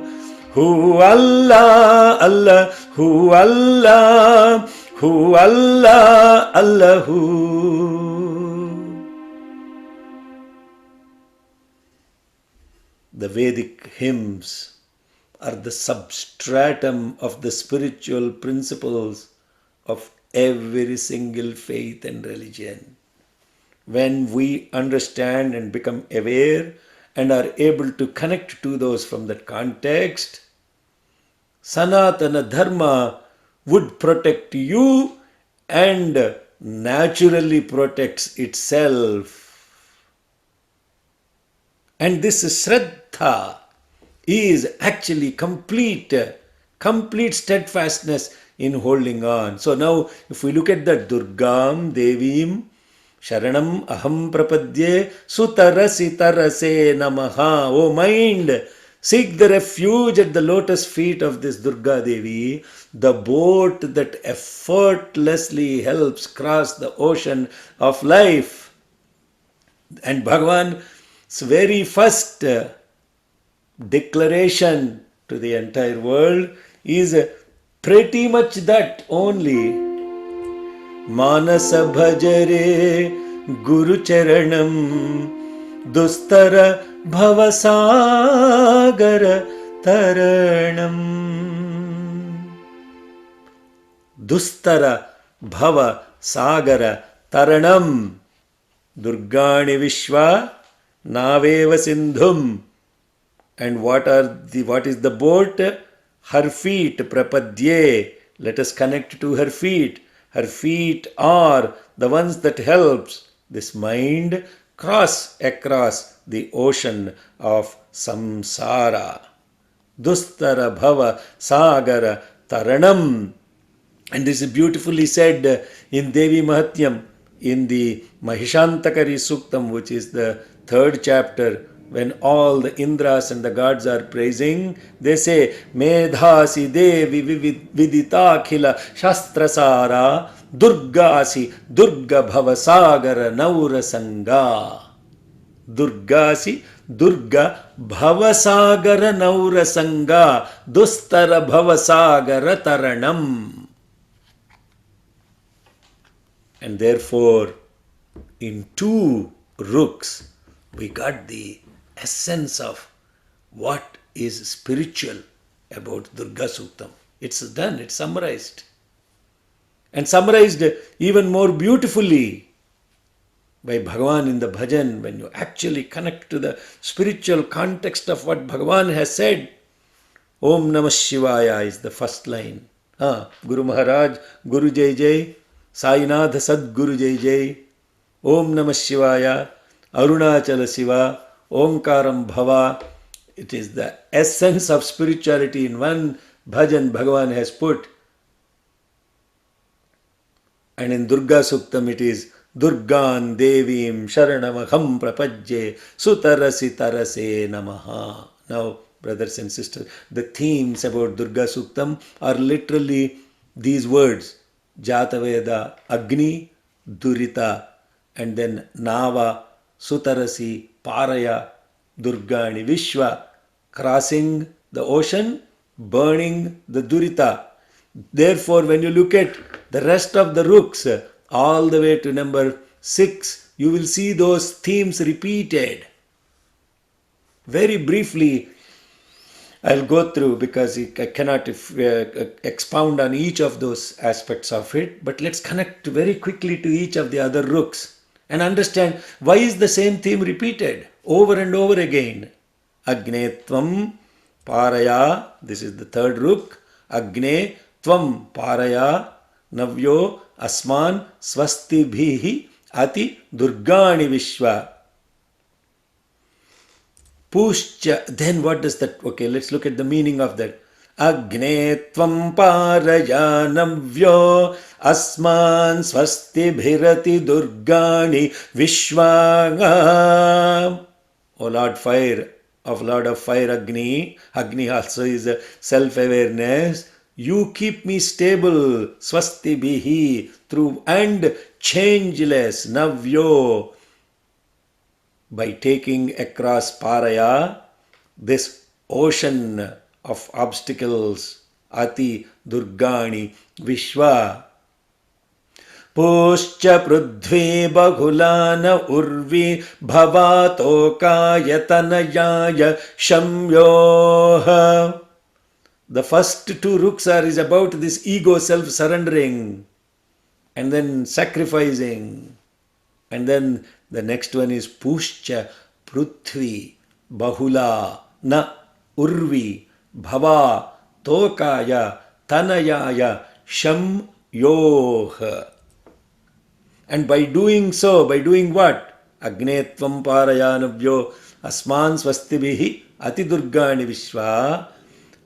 Hu Allah, Allah, Hu Allah, Hu Allah, Allahu. The Vedic hymns are the substratum of the spiritual principles of every single faith and religion. When we understand and become aware and are able to connect to those from that context, Sanatana Dharma would protect you and naturally protects itself. And this Shraddha is actually complete steadfastness in holding on. So now if we look at that, Durgam Devim Sharanam Aham Prapadye Sutarasi Tarase Namaha. O mind, seek the refuge at the lotus feet of this Durga Devi, the boat that effortlessly helps cross the ocean of life. And Bhagavan's very first declaration to the entire world is pretty much that only. मानस भजरे गुरुचरणं दुस्तर भवसागर तरणम् दुस्तर भव सागर तरणं दुर्गाणि विश्वा नावेव सिन्धुम्. And what is the boat? Her feet, prapadye. Let us connect to her feet. Her feet are the ones that helps this mind cross across the ocean of samsara. Dustara bhava sagara taranam. And this is beautifully said in Devi Mahatyam, in the Mahishantakari Suktam, which is the 3rd chapter. When all the Indras and the gods are praising, they say, Medhasi Devi Viditakhila Shastrasara Durgasi Durga Bhavasagara Naurasanga. Durgasi Durga Bhavasagara Naurasanga Dustara Bhavasagara Taranam. And therefore, in 2 rooks, we got the essence of what is spiritual about Durga Suktam. It's done, it's summarized. And summarized even more beautifully by Bhagavan in the bhajan. When you actually connect to the spiritual context of what Bhagavan has said, Om Namah Shivaya is the first line. Guru Maharaj, Guru Jai Jai, Sainath Sadguru Jai Jai, Om Namah Shivaya, Arunachala Shiva, Omkaram Bhava. It is the essence of spirituality in one bhajan Bhagavan has put. And in Durga Suktam it is Durgan Devim Sharanamaham Prapajye Sutarasi Tarase Namaha. Now, brothers and sisters, the themes about Durga Suktam are literally these words: Jataveda, Agni, Durita, and then Nava, Sutarasi, Paraya, Durgani, Vishwa, crossing the ocean, burning the Durita. Therefore, when you look at the rest of the rooks, all the way to number 6, you will see those themes repeated. Very briefly, I'll go through because I cannot expound on each of those aspects of it, but let's connect very quickly to each of the other rooks and understand why is the same theme repeated over and over again. Agne Tvam Paraya, this is the 3rd rook. Agne Tvam Paraya Navyo Asman Swasti Bhihi Ati Durgani Vishwa. Pushcha, then what does that, okay, let's look at the meaning of that. Agne Tvam Paraya Navyo Asman Swasti Bhirati Durgani Vishwa. O Lord Fire, Lord of Fire Agni. Agni also is a self-awareness. You keep me stable, Swasti Bihi, through and changeless, Navyo. By taking across Paraya, this ocean of obstacles, Ati Durgani Vishwa. Pushcha Prudhvi Bahulana Urvi Bhavatokaya Shamyoha. The first 2 rooks is about this ego self-surrendering and then sacrificing. And then the next one is Pushcha Prithvi Bahula Na Urvi Bhava Tokaya Tanayaya Sham Yoha. And by doing so, by doing what? Agnetvam Parayanavyo Asman Swastibhihi Ati Durgani Vishwa.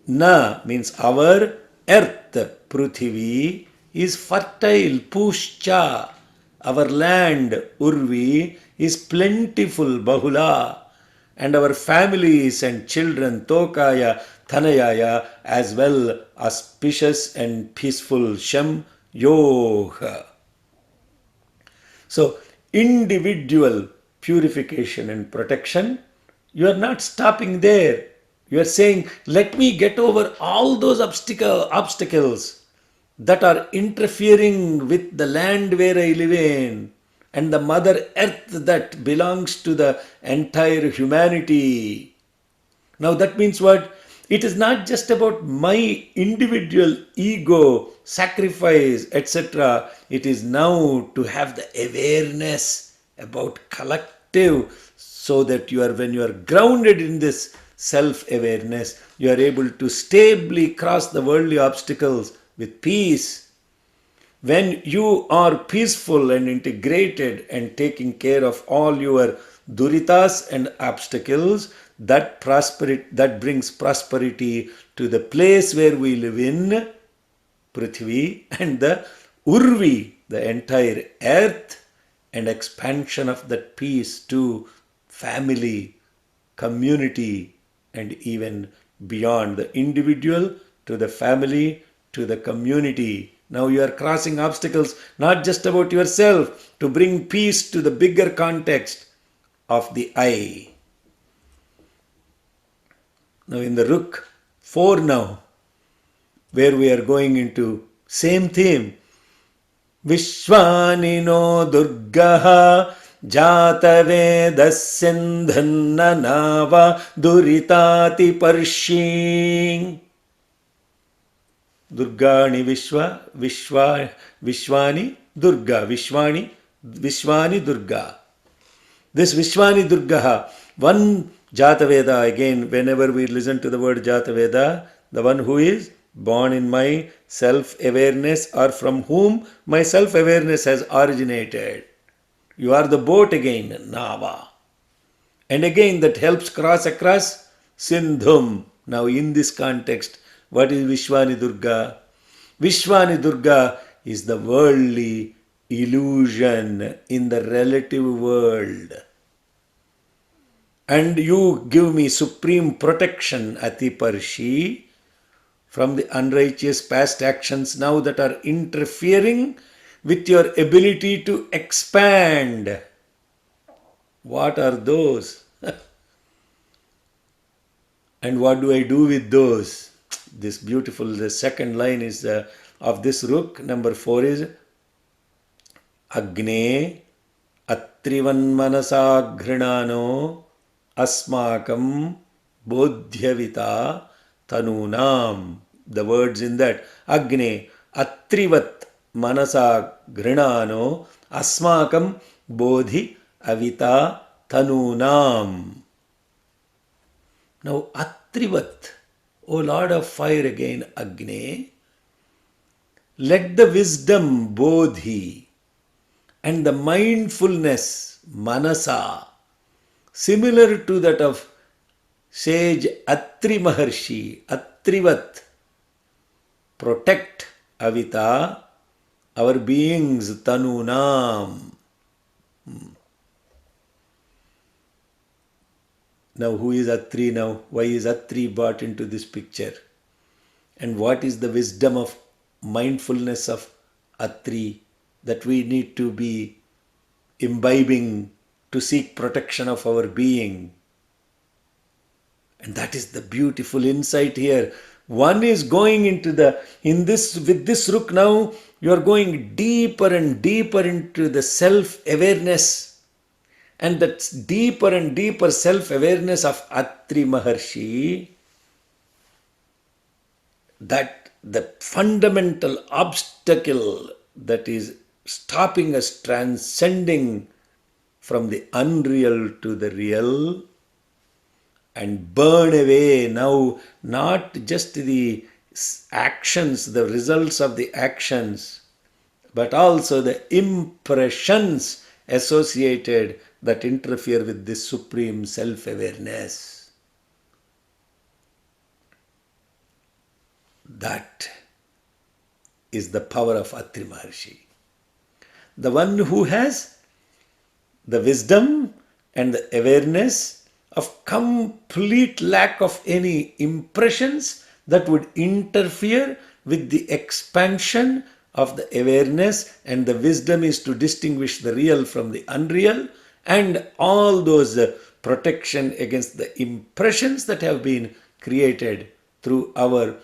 Na means our earth, Prithvi, is fertile, Pushcha. Our land, Urvi, is plentiful, Bahula. And our families and children, Tokaya, Thanayaya, as well auspicious and peaceful, Shem, Yoha. So, individual purification and protection, you are not stopping there. You are saying, let me get over all those obstacles. that are interfering with the land where I live in and the mother earth that belongs to the entire humanity. Now that means what? It is not just about my individual ego, sacrifice, etc. It is now to have the awareness about collective, so that when you are grounded in this self-awareness, you are able to stably cross the worldly obstacles with peace. When you are peaceful and integrated and taking care of all your duritas and obstacles, that brings prosperity to the place where we live in, Prithvi, and the Urvi, the entire earth, and expansion of that peace to family, community, and even beyond the individual to the family to the community. Now you are crossing obstacles not just about yourself, to bring peace to the bigger context of the I. Now in the Ruk 4 now, where we are going into same theme, Vishwani no Durgaha Jatavedasindhanna Duritati Parshing. Durgani Vishwani Durga, Vishwani Durga. This Vishwani Durga, one Jataveda, again, whenever we listen to the word Jataveda, the one who is born in my self-awareness or from whom my self-awareness has originated. You are the boat again, Nava. And again, that helps cross across Sindhum. Now, in this context, what is Vishwani Durga? Vishwani Durga is the worldly illusion in the relative world. And you give me supreme protection, Atiparshi, from the unrighteous past actions now that are interfering with your ability to expand. What are those? And what do I do with those? This beautiful, the second line is of this Ruk, number 4 is Agne Atrivan Manasa Grinano Asmakam Bodhyavita Tanunam. The words in that, Agne Atrivat Manasa Grinano Asmakam Bodhi Avita Tanunam. Now, Atrivat, O Lord of Fire again, Agne, let the wisdom, Bodhi, and the mindfulness, Manasa, similar to that of sage Atri Maharshi, Atrivat, protect Avita, our beings, Tanunam. Now, who is Atri now? Why is Atri brought into this picture? And what is the wisdom of mindfulness of Atri that we need to be imbibing to seek protection of our being? And that is the beautiful insight here. One is going into with this Ruk now, you are going deeper and deeper into the self-awareness. And that deeper and deeper self-awareness of Atri Maharshi, that the fundamental obstacle that is stopping us transcending from the unreal to the real, and burn away now not just the actions, the results of the actions, but also the impressions associated that interfere with this supreme self-awareness. That is the power of Atri Maharshi. The one who has the wisdom and the awareness of complete lack of any impressions that would interfere with the expansion of the awareness, and the wisdom is to distinguish the real from the unreal, and all those protection against the impressions that have been created through our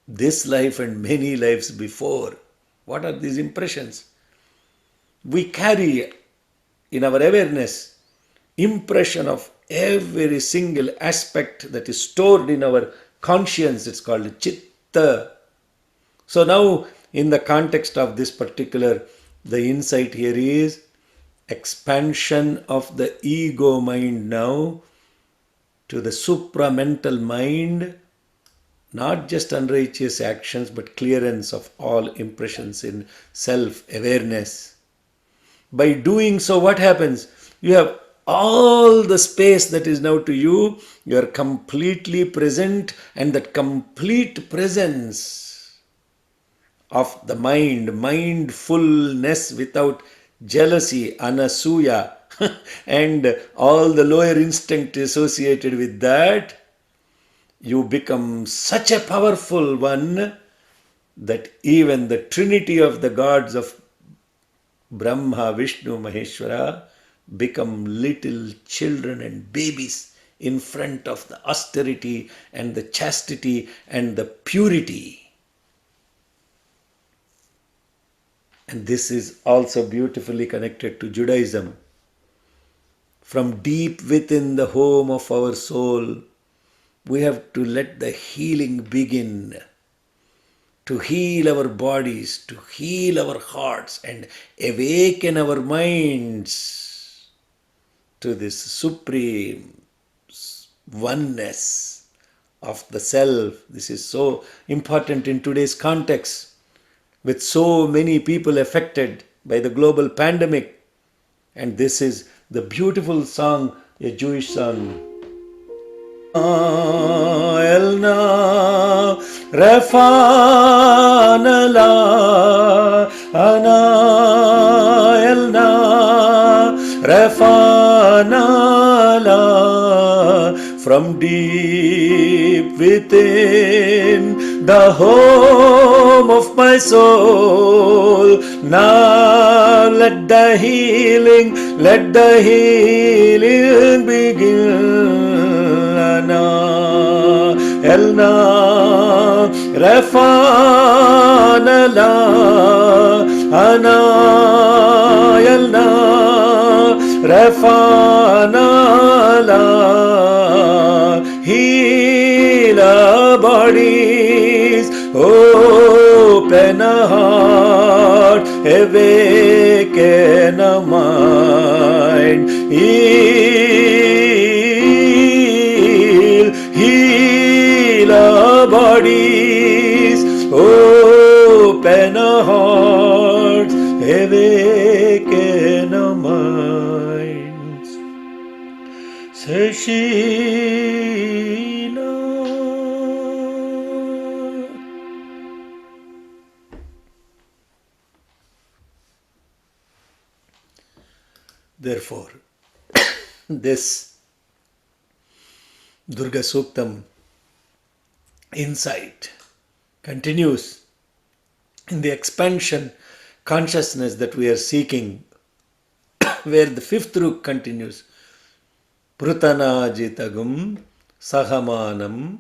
this life and many lives before. What are these impressions? We carry in our awareness impression of every single aspect that is stored in our conscience. It's called chitta. So now, in the context of this particular, the insight here is expansion of the ego mind now to the supramental mind, not just unrighteous actions, but clearance of all impressions in self-awareness. By doing so, what happens? You have all the space that is now to you. You are completely present, and that complete presence of the mind, mindfulness without jealousy, anasuya, and all the lower instinct associated with that, you become such a powerful one that even the trinity of the gods of Brahma, Vishnu, Maheshwara become little children and babies in front of the austerity and the chastity and the purity. And this is also beautifully connected to Judaism. From deep within the home of our soul, we have to let the healing begin, to heal our bodies, to heal our hearts, and awaken our minds to this supreme oneness of the self. This is so important in today's context, with so many people affected by the global pandemic. And this is the beautiful song, a Jewish song. Elna Refana la Ana Elna Refana la, from deep within the home of my soul. Now let the healing begin. Elna Refana la Ana Elna Refana la, heal our bodies, open a heart, awaken a mind, heal our bodies, open a heart, awaken a minds. Seshina. Therefore, this Durga Suktam insight continues in the expansion consciousness that we are seeking, where the fifth root continues. Prutanajitagum sahamanam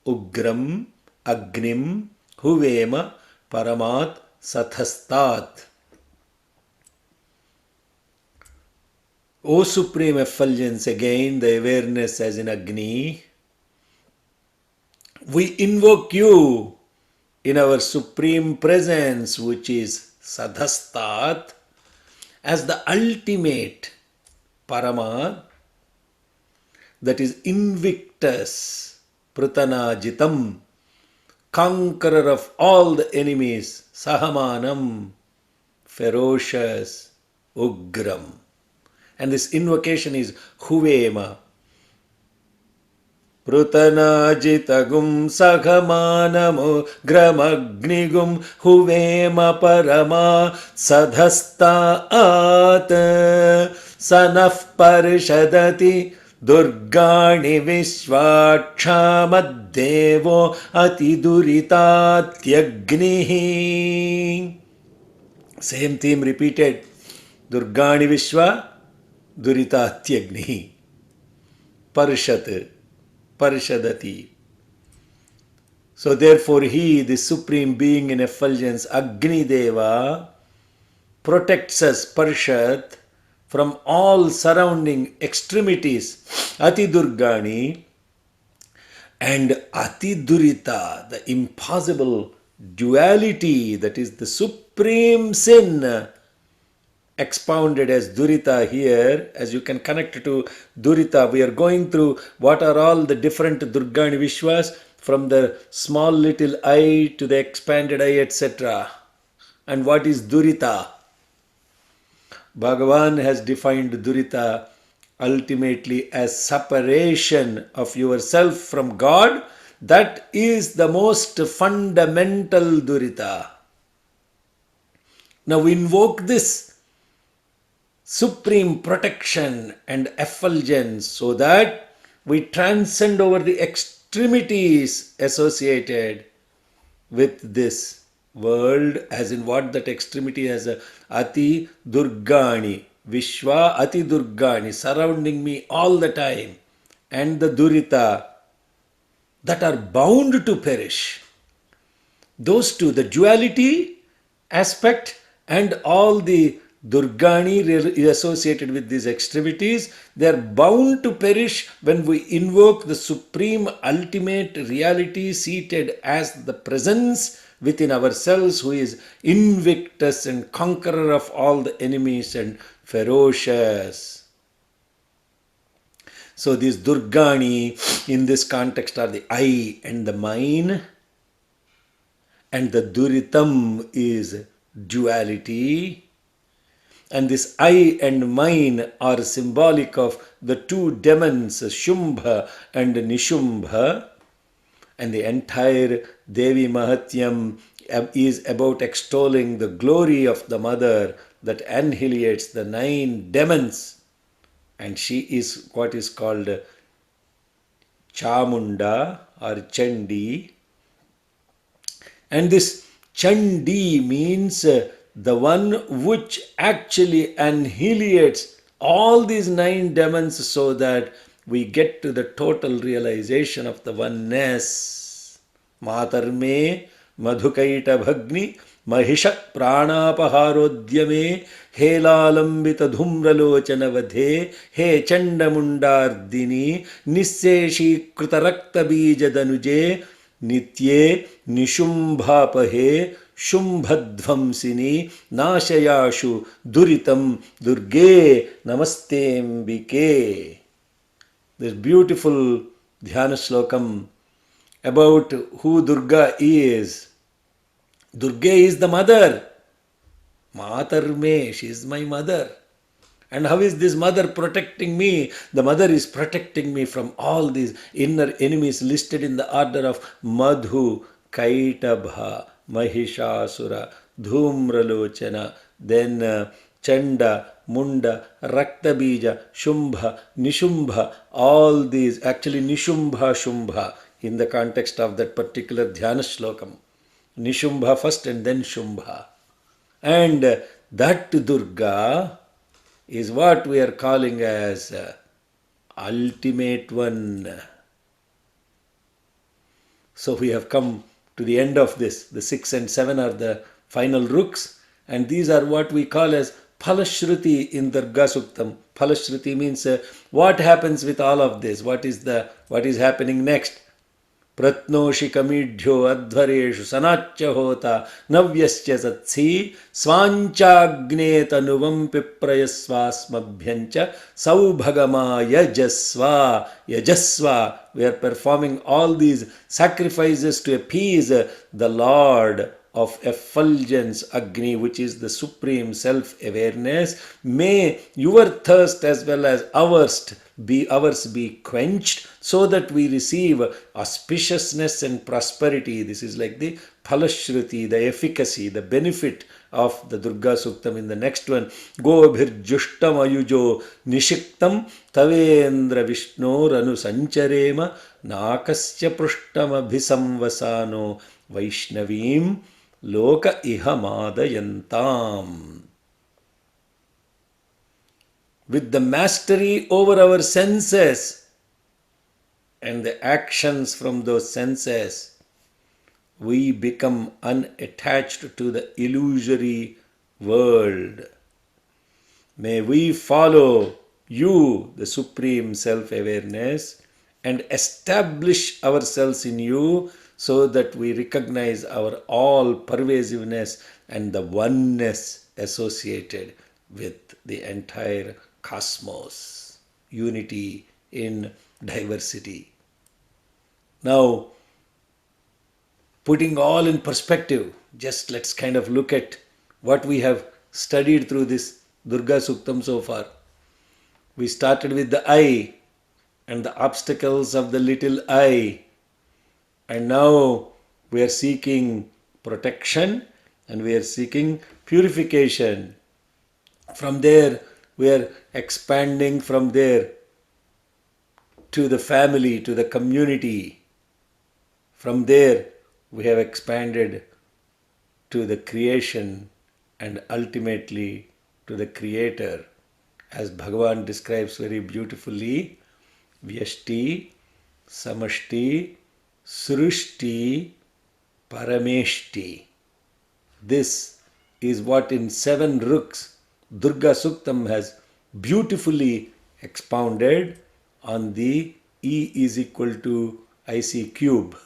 ugram agnim huvema paramat sathastat. O Supreme Effulgence, again the awareness as in Agni, we invoke you in our Supreme Presence, which is Sadhastat, as the ultimate Paramat, that is Invictus, Pratanajitam, conqueror of all the enemies, Sahamanam, ferocious, Ugram. And this invocation is Huvema. Prutanajitagum Sakhamanamo Gramagnigum Huvema Parama Sadhastat Sanaf Parishadati Durgani Vishvakshamaddevo Atiduritatyagnihi. Same theme repeated. Durgani Vishva Duritatyagnihi. Parishat, Parishadati. So therefore he, the supreme being in effulgence, Agni Deva, protects us, Parshad, from all surrounding extremities, Ati Durgani, and Ati Durita, the impossible duality, that is the supreme sin, expounded as Durita here. As you can connect to Durita, we are going through what are all the different Durgani Vishwas, from the small little I to the expanded I, etc. And what is Durita? Bhagavan has defined Durita ultimately as separation of yourself from God. That is the most fundamental Durita. Now invoke this supreme protection and effulgence so that we transcend over the extremities associated with this world, as in what that extremity has a Ati Durgani, Vishwa Ati Durgani, surrounding me all the time, and the Durita that are bound to perish. Those two, the duality aspect and all the Durgani associated with these extremities, they are bound to perish when we invoke the supreme ultimate reality seated as the presence within ourselves, who is invictus and conqueror of all the enemies and ferocious. So these Durgani in this context are the I and the mine, and the Duritam is duality. And this I and mine are symbolic of the two demons, Shumbha and Nishumbha. And the entire Devi Mahatyam is about extolling the glory of the mother that annihilates the 9 demons. And she is what is called Chamunda or Chandi. And this Chandi means the one which actually annihilates all these 9 demons so that we get to the total realization of the oneness. Matarme Madhukaita Bhagni Mahisha Pranapaharodyame Helalambita Dhumralochana Vadhe He Chandamundardini Nisseshi Krutarakta Bija Danuje Nitye Nishumbhapahe Shumbhadvamsini Nashayashu Duritam Durge Namastembike. This beautiful Dhyana Slokam about who Durga is. Durga is the mother. Matarme, she is my mother. And how is this mother protecting me? The mother is protecting me from all these inner enemies listed in the order of Madhu, Kaitabha, Mahishasura, Dhumralochana, then Chanda, Munda, Raktabija, Shumbha, Nishumbha, all these, actually Nishumbha, Shumbha, in the context of that particular Dhyana Shlokam. Nishumbha first and then Shumbha. And that Durga is what we are calling as ultimate one. So we have come to the end of this. The 6 and 7 are the final ruks, and these are what we call as Phalashruti in Durga Suktam. Phalashruti means what happens with all of this? What is happening next? Pratnoshikамidhyo advareshu sanachya hota navyasya satsi svanchagne tanuvam piprayasvasmabhyancha saubhagama yajasva. We are performing all these sacrifices to appease the Lord of effulgence, Agni, which is the supreme self-awareness. May your thirst as well as ours be quenched, so that we receive auspiciousness and prosperity. This is like the Phalashruti, the efficacy, the benefit of the Durga Suktam. In the next one, Gobhirjushtam ayujo nishiktam tavendra vishnor anusancharema nakasya prishtam abhisamvasano vaishnavim loka iha madayantam. With the mastery over our senses and the actions from those senses, we become unattached to the illusory world. May we follow you, the Supreme Self-Awareness, and establish ourselves in you so that we recognize our all-pervasiveness and the oneness associated with the entire cosmos. Unity in diversity. Now, putting all in perspective, just let's kind of look at what we have studied through this Durga Suktam so far. We started with the I and the obstacles of the little I, and now we are seeking protection and we are seeking purification. From there, we are expanding from there to the family, to the community. From there, we have expanded to the creation and ultimately to the Creator. As Bhagavan describes very beautifully, Vyashti, Samashti, Srushti, Parameshti. This is what in 7 ruks Durga Suktam has beautifully expounded on the E is equal to IC cube.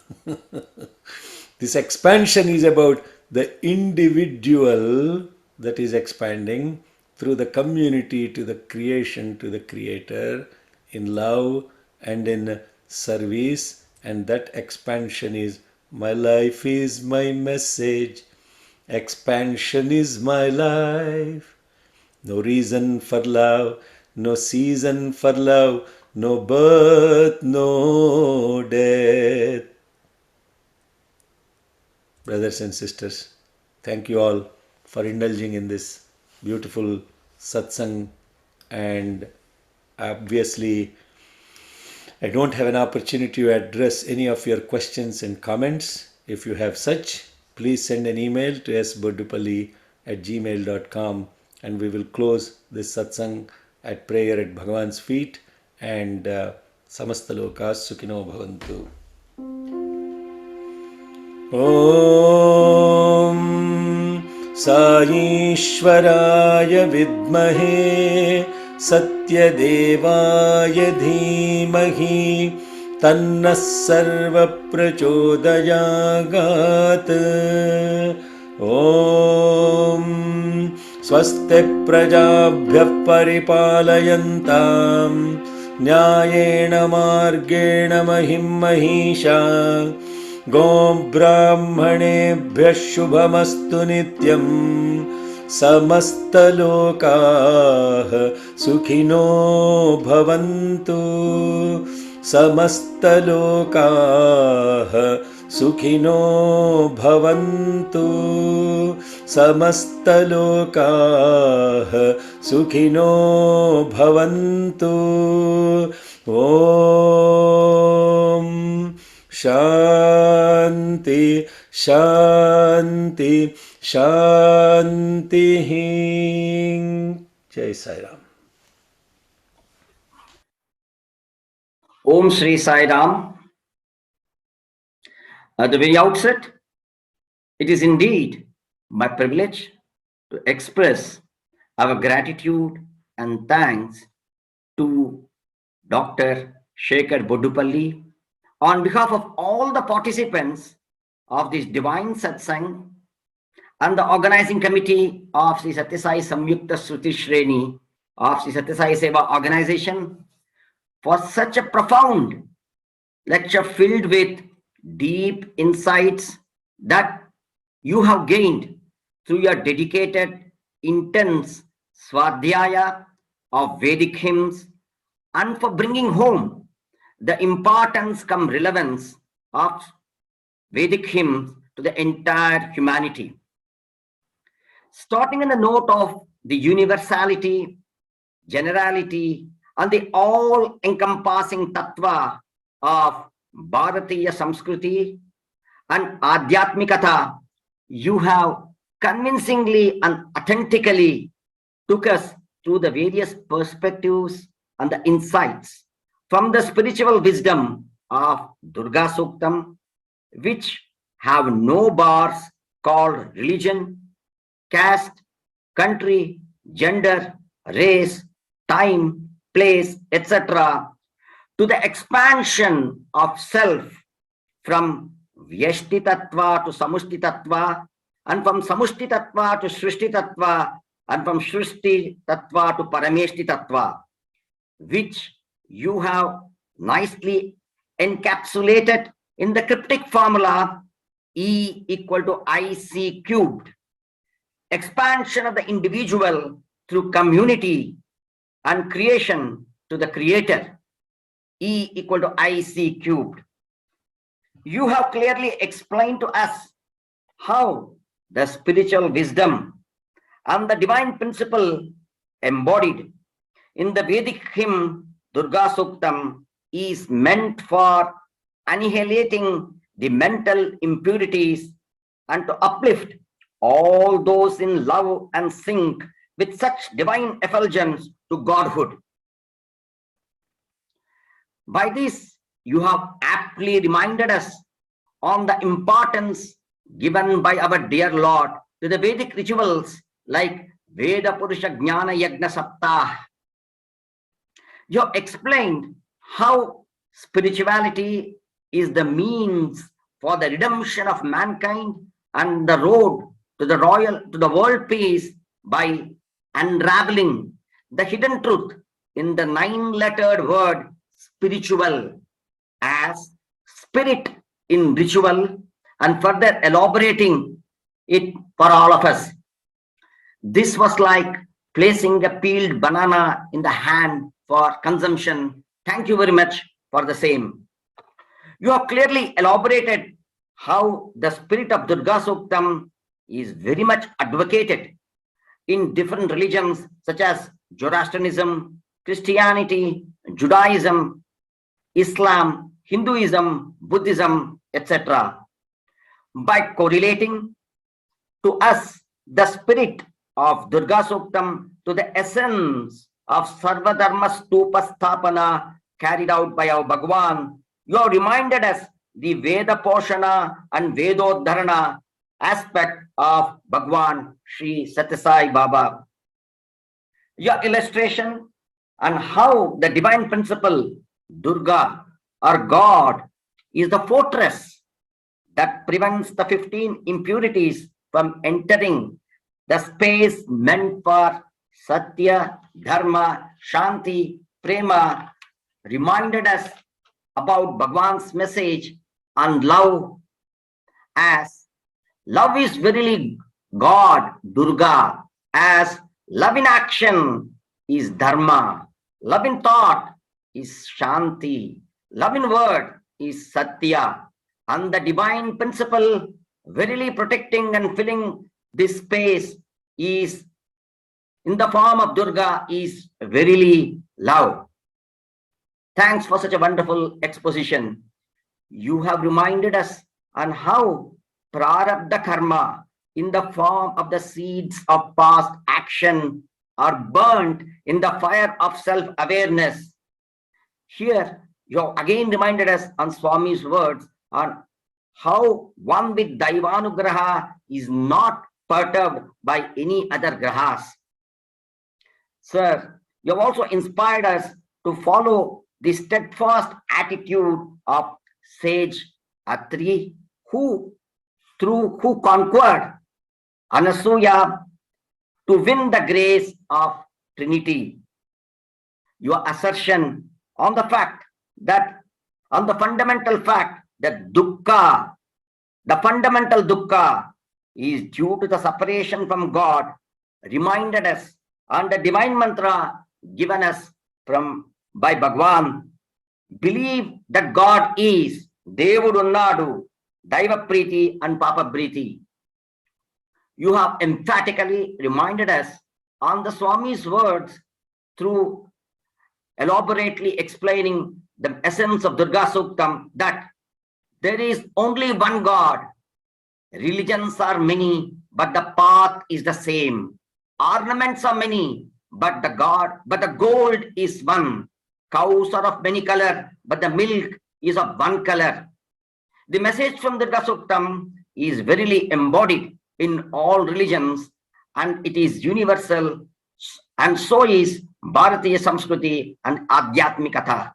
This expansion is about the individual that is expanding through the community to the creation, to the Creator, in love and in service. And that expansion is, my life is my message, expansion is my life. No reason for love, no season for love, no birth, no death. Brothers and sisters, thank you all for indulging in this beautiful satsang. And obviously, I don't have an opportunity to address any of your questions and comments. If you have such, please send an email to sbodupalli@gmail.com, and we will close this satsang at prayer at Bhagavan's feet. And samasta lokas sukhino bhavantu. Om Saishwaraya vidmahe Satyadevaya dhimahi Tanna sarva prachodayāgāt. Om Swaste prajabhyah paripalayantam Nyayena margena mahim mahisha Gom brahmanebhyah shubhamastu nityam Samastalokaah sukhino bhavantu Samastalokaah sukhino bhavantu Samastalokaah sukhino bhavantu. Om Shanti, Shanti, Shanti. Jai Sai Ram. Om Sri Sai Ram. At the very outset, it is indeed my privilege to express our gratitude and thanks to Dr. Shekhar Bodupalli on behalf of all the participants of this divine satsang and the organizing committee of Sri Sathya Sai Samyukta Shruti Shreni of Sri Sathya Sai Seva organization for such a profound lecture filled with deep insights that you have gained through your dedicated, intense swadhyaya of Vedic hymns, and for bringing home the importance cum relevance of Vedic hymns to the entire humanity. Starting in the note of the universality, generality, and the all-encompassing tattva of Bharatiya Samskriti and Adhyatmikata, you have convincingly and authentically took us through the various perspectives and the insights from the spiritual wisdom of Durga Suktam, which have no bars called religion, caste, country, gender, race, time, place, etc., to the expansion of self from Vyashti Tattva to Samushti Tattva, and from Samushti Tattva to Srishti Tattva, and from Srishti Tattva to Parameshti Tattva, which you have nicely encapsulated in the cryptic formula E equal to IC cubed. Expansion of the individual through community and creation to the creator, E equal to IC cubed. You have clearly explained to us how the spiritual wisdom and the divine principle embodied in the Vedic hymn Durga Suktam is meant for annihilating the mental impurities and to uplift all those in love and sync with such divine effulgence to Godhood. By this, you have aptly reminded us on the importance given by our dear Lord to the Vedic rituals like Veda Purusha Jnana Yagna Saptah. You have explained how spirituality is the means for the redemption of mankind and the road to the world peace by unraveling the hidden truth in the 9-lettered word spiritual as spirit in ritual, and further elaborating it for all of us. This was like placing a peeled banana in the hand for consumption. Thank you very much for the same. You have clearly elaborated how the spirit of Durga Suktam is very much advocated in different religions such as Zoroastrianism, Christianity, Judaism, Islam, Hinduism, Buddhism, etc. By correlating to us the spirit of Durga Suktam to the essence of Sarva Dharma Stupa Sthapana carried out by our Bhagwan, you have reminded us the Veda Poshana and Vedodharana aspect of Bhagwan Sri Sathya Sai Baba. Your illustration on how the divine principle Durga or God is the fortress that prevents the 15 impurities from entering the space meant for Satya, Dharma, Shanti, Prema, reminded us about Bhagwan's message on love as love is verily God, Durga, as love in action is Dharma, love in thought is Shanti, love in word is Satya, and the divine principle verily protecting and filling this space is in the form of Durga is verily love. Thanks for such a wonderful exposition. You have reminded us on how Prarabdha Karma in the form of the seeds of past action are burnt in the fire of self-awareness. Here, you have again reminded us on Swami's words on how one with Daivanugraha is not perturbed by any other grahas. Sir, you have also inspired us to follow the steadfast attitude of sage Atri, who conquered Anasuya to win the grace of Trinity. Your assertion on the fundamental fact that dukkha, the fundamental dukkha, is due to the separation from God, reminded us on the divine mantra given us by Bhagwan. Believe that God is Devudu Unnadu, Daiva Priti and Papa Priti. You have emphatically reminded us on the Swami's words through elaborately explaining the essence of Durga Suktam that there is only one God. Religions are many, but the path is the same. Ornaments are many, but the gold is one. Cows are of many color, but the milk is of one color. The message from the Dasuktam is verily embodied in all religions, and it is universal, and so is Bharatiya Samskruti and Adhyatmikatha.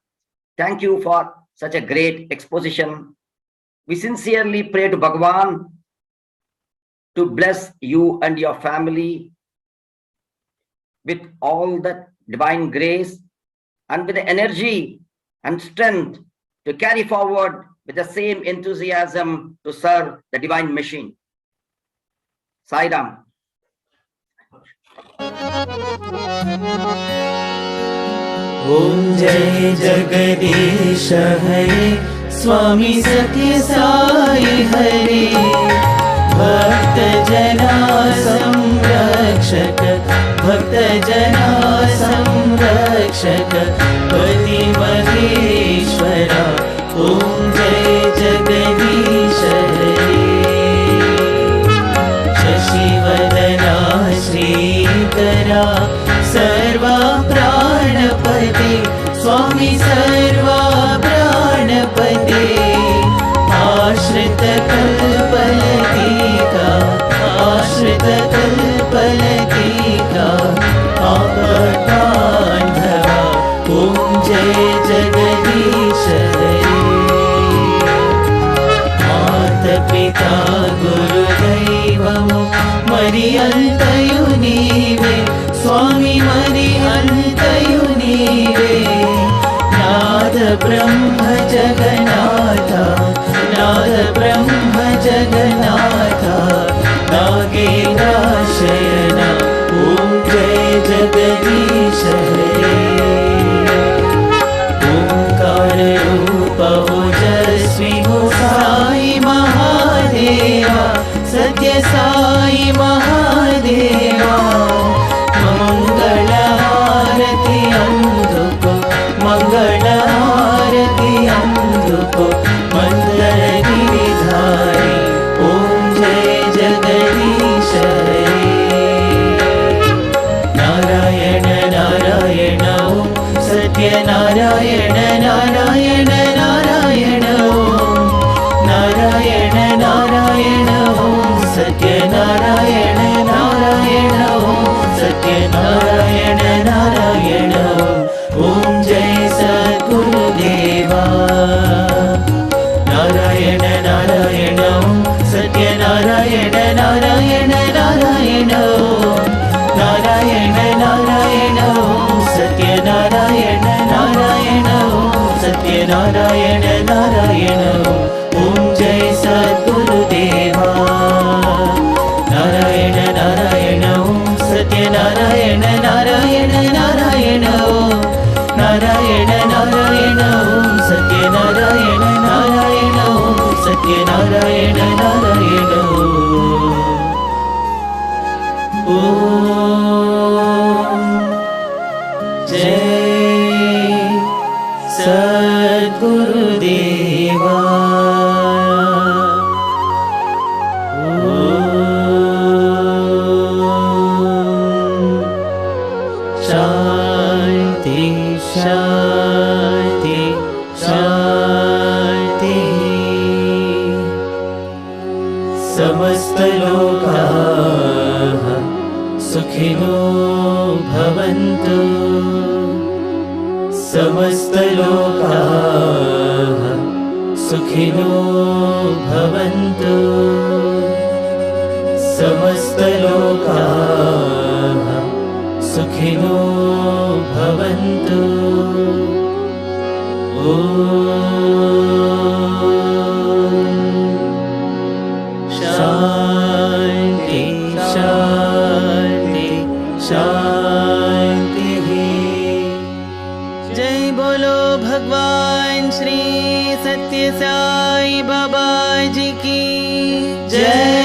Thank you for such a great exposition. We sincerely pray to Bhagavan to bless you and your family with all the divine grace and with the energy and strength to carry forward with the same enthusiasm to serve the divine machine. Sai Ram. Om Jai Jagadish Hare Swami Satya Sai Hare Bhakta Jana Samrakshak Bhakta Jana Samrakshak Pati Maheshwara Om Jai Jagadish Hare Shashivadana Shrikara Sarva Pranapati Swami Sarva Pranapati Ashrita Kalpalatika Ashrita Kalpalatika Apatandhava Om Jai Jagadish Hare Mata Pita Guru Daivamu Mariyantayu Nive Swami Mariyantayu Nive Nada Brahma Jagannatha Nada Brahma Jagannatha Nagena Shayana Om Jai Jagadish Hare Omkara Rupa Ojasvi Ho Sai Mahadeva Satya Sai Mahadeva Mangala Harati Anduko Mangala Harati Anduko Mandala Giridhari Om Jai Jagadish Hare Narayana Narayana Om Satya Narayana Narayana Narayana Om Narayana Narayana Om Satya Narayana Narayana Om Satya Narayana Narayana Om Jai Sadguru Deva Narayana Narayana Om Satya Narayana Narayana Narayana Narayana Narayana Om Satya Narayana Narayana Om Satya Narayana Narayana Om Jai Sadguru Deva Narayana Narayana Om Satya Narayana Narayana Narayana Narayana Narayana Om Satya Narayana Narayana Om Satya Narayana Narayana Om Jai Sadguru Deva Shanti Shanti Shanti Samasta Lokaah Sukhino Bhavantu Samasta Lokaah Sukhino Bhavantu Samasta Lokaah Sukhino Bhavantu Shanti Shanti Shanti Jai Bolo Bhagwan Shri Satya Sai Baba Ji ki Jai